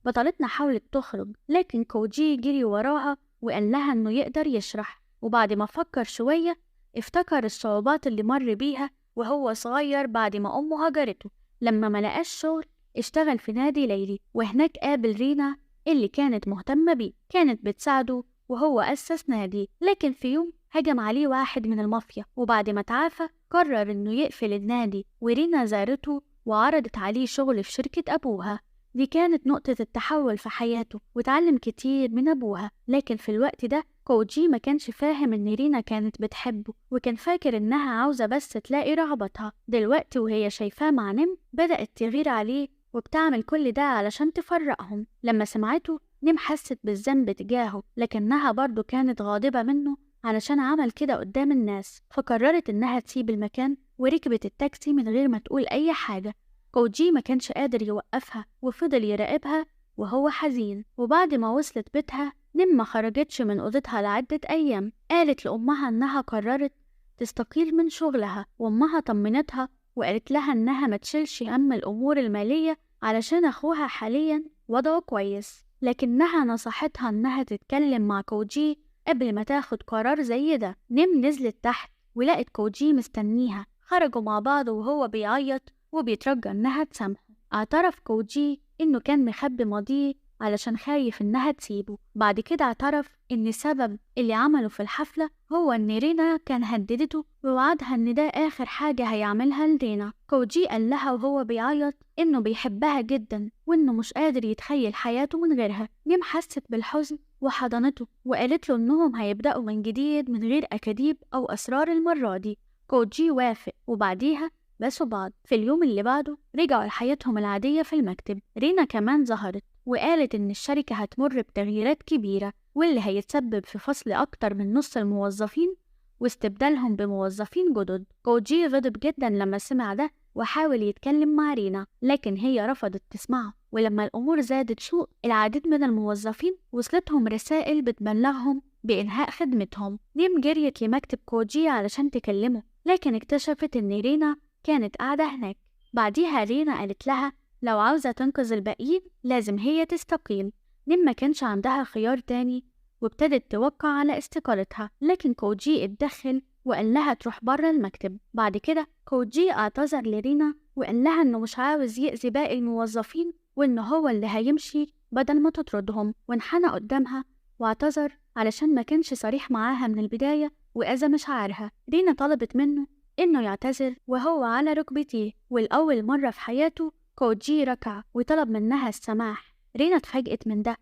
بطلتنا حاولت تخرج لكن كوجي جري وراها وقال لها إنه يقدر يشرح، وبعد ما فكر شوية افتكر الصعوبات اللي مر بيها وهو صغير بعد ما أمه هجرته. لما ملقاش شغل اشتغل في نادي ليلي وهناك قابل رينا اللي كانت مهتمة بيه، كانت بتساعده وهو أسس نادي. لكن في يوم هجم عليه واحد من المافيا وبعد ما تعافى قرر إنه يقفل النادي، ورينا زارته وعرضت عليه شغل في شركة أبوها. دي كانت نقطة التحول في حياته وتعلم كتير من أبوها. لكن في الوقت ده كوجي ما كانش فاهم إن رينا كانت بتحبه وكان فاكر إنها عاوزة بس تلاقي رغبتها. دلوقتي وهي شايفاه مع نيم بدأت تغير عليه وبتعمل كل ده علشان تفرقهم. لما سمعته نيم حست بالذنب تجاهه لكنها برضو كانت غاضبة منه علشان عمل كده قدام الناس، فقررت إنها تسيب المكان وركبت التاكسي من غير ما تقول أي حاجة. كوجي ما كانش قادر يوقفها وفضل يراقبها وهو حزين. وبعد ما وصلت بيتها نيم ما خرجتش من أوضتها لعدة أيام. قالت لأمها إنها قررت تستقيل من شغلها، وأمها طمنتها وقالت لها إنها ما تشيلش هم الأمور المالية علشان أخوها حاليا وضعه كويس، لكنها نصحتها إنها تتكلم مع كوجي قبل ما تاخد قرار زي ده. نيم نزلت تحت ولقت كوجي مستنيها، خرجوا مع بعض وهو بيعيط وبيترجى إنها تسامحه. اعترف كوجي إنه كان مخبي ماضيه علشان خايف إنها تسيبه. بعد كده اعترف إن السبب اللي عمله في الحفلة هو إن رينا كان هددته ووعدها إن ده آخر حاجة هيعملها لرينا. كوجي قال لها وهو بيعيط إنه بيحبها جدا وإنه مش قادر يتخيل حياته من غيرها. نيم حست بالحزن وحضنته وقالت له إنهم هيبدأوا من جديد من غير أكاذيب أو أسرار المرة دي. كوجي وافق وبعديها بسوا بعض. في اليوم اللي بعده رجعوا لحياتهم العادية في المكتب. رينا كمان ظهرت وقالت إن الشركة هتمر بتغييرات كبيرة واللي هيتسبب في فصل أكتر من نص الموظفين واستبدالهم بموظفين جدد. كوجي غضب جدا لما سمع ده وحاول يتكلم مع رينا لكن هي رفضت تسمعه. ولما الأمور زادت سوء العديد من الموظفين وصلتهم رسائل بتبلغهم بإنهاء خدمتهم. نيم جريت لمكتب كوجي علشان تكلمه لكن اكتشفت إن رينا كانت قاعدة هناك. بعديها رينا قالت لها لو عاوزة تنقذ الباقيين لازم هي تستقيل. نيم ما كانش عندها خيار تاني وابتدت توقع على استقالتها، لكن كوجي اتدخل وقال لها تروح بره المكتب. بعد كده كوجي اعتذر لرينا وقال لها انه مش عاوز يأذي باقي الموظفين وانه هو اللي هيمشي بدل ما تطردهم، وانحنى قدامها واعتذر علشان ما كانش صريح معاها من البداية وأذى مشاعرها. رينا طلبت منه إنه يعتذر وهو على ركبتيه، والأول مرة في حياته كوجي ركع وطلب منها السماح. رينا اتفاجئت من ده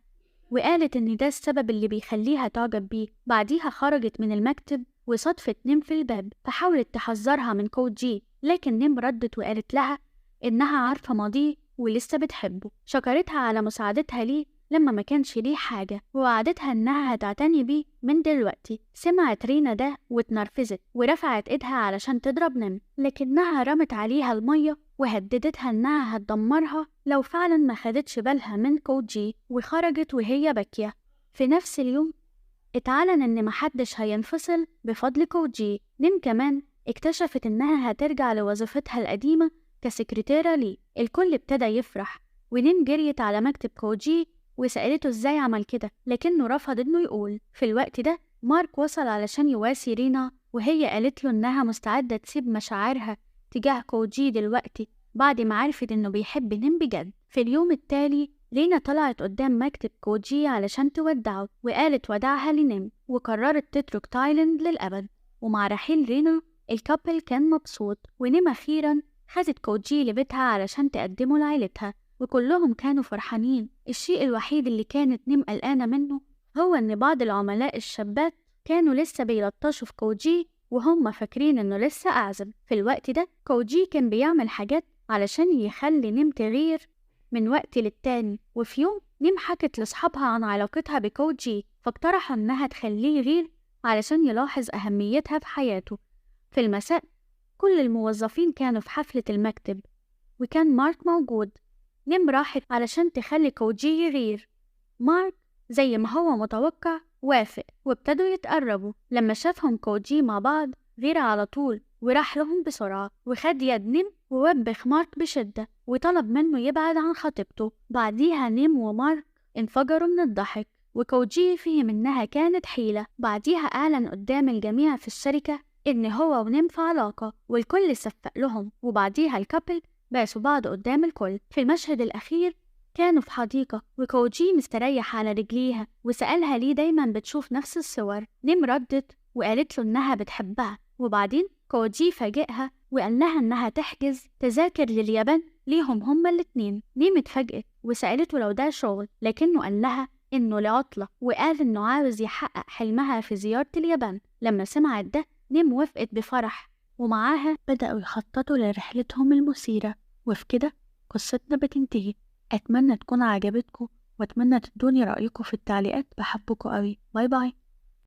وقالت إن ده السبب اللي بيخليها تعجب بيه. بعديها خرجت من المكتب وصدفت نيم في الباب فحاولت تحذرها من كوجي، لكن نيم ردت وقالت لها إنها عارفة ماضيه ولسه بتحبه. شكرتها على مساعدتها ليه لما ما كانش ليه حاجة ووعدتها إنها هتعتني بيه من دلوقتي. سمعت رينا ده واتنرفزت ورفعت إيدها علشان تضرب نيم، لكنها رمت عليها المية وهددتها إنها هتدمرها لو فعلا ما خدتش بالها من كوجي، وخرجت وهي باكية. في نفس اليوم اتعلن إن محدش هينفصل بفضل كوجي. نيم كمان اكتشفت إنها هترجع لوظيفتها القديمة كسكرتيرة ليه. الكل ابتدى يفرح ونيم جريت على مكتب كوجي وسألته إزاي عمل كده، لكنه رفض إنه يقول. في الوقت ده مارك وصل علشان يواسي رينا، وهي قالت له إنها مستعدة تسيب مشاعرها تجاه كوجي دلوقتي بعد ما عرفت إنه بيحب نيم بجد. في اليوم التالي رينا طلعت قدام مكتب كوجي علشان تودعه، وقالت وداعها لنيم وقررت تترك تايلاند للأبد. ومع رحيل رينا الكابل كان مبسوط، ونيم أخيرا خدت كوجي لبيتها علشان تقدمه لعيلتها، وكلهم كانوا فرحانين. الشيء الوحيد اللي كانت نيم قلقانة منه هو إن بعض العملاء الشابات كانوا لسه بيلطشوا في كوجي وهم فاكرين إنه لسه أعزب. في الوقت ده كوجي كان بيعمل حاجات علشان يخلي نيم تغير من وقت للتاني، وفي يوم نيم حكت لأصحابها عن علاقتها بكوجي، فاقترحوا إنها تخليه يغير علشان يلاحظ أهميتها في حياته. في المساء كل الموظفين كانوا في حفلة المكتب، وكان مارك موجود. نيم راحت علشان تخلي كوجي يغير. مارك زي ما هو متوقع وافق، وابتدوا يتقربوا. لما شافهم كوجي مع بعض غير على طول، وراح لهم بسرعة وخد يد نيم ووبخ مارك بشدة وطلب منه يبعد عن خطيبته. بعديها نيم ومارك انفجروا من الضحك، وكوجي فهم إنها كانت حيلة. بعديها أعلن قدام الجميع في الشركة إن هو ونيم في علاقة، والكل صفق لهم. وبعديها الكابل باسوا بعض قدام الكل. في المشهد الأخير كانوا في حديقة، وكوجي مستريح على رجليها وسألها ليه دايما بتشوف نفس الصور. نيم ردت وقالت له إنها بتحبها، وبعدين كوجي فاجئها وقال لها إنها تحجز تذاكر لليابان ليهم هما الاتنين. نيم اتفاجئت وسألته لو ده شغل، لكنه قال لها إنه لعطلة، وقال إنه عاوز يحقق حلمها في زيارة اليابان. لما سمعت ده نيم وافقت بفرح، ومعاها بدأوا يخططوا لرحلتهم المثيرة. وفي كده قصتنا بتنتهي. أتمنى تكون عجبتكم، وأتمنى تدوني رأيكم في التعليقات. بحبكم قوي. باي باي.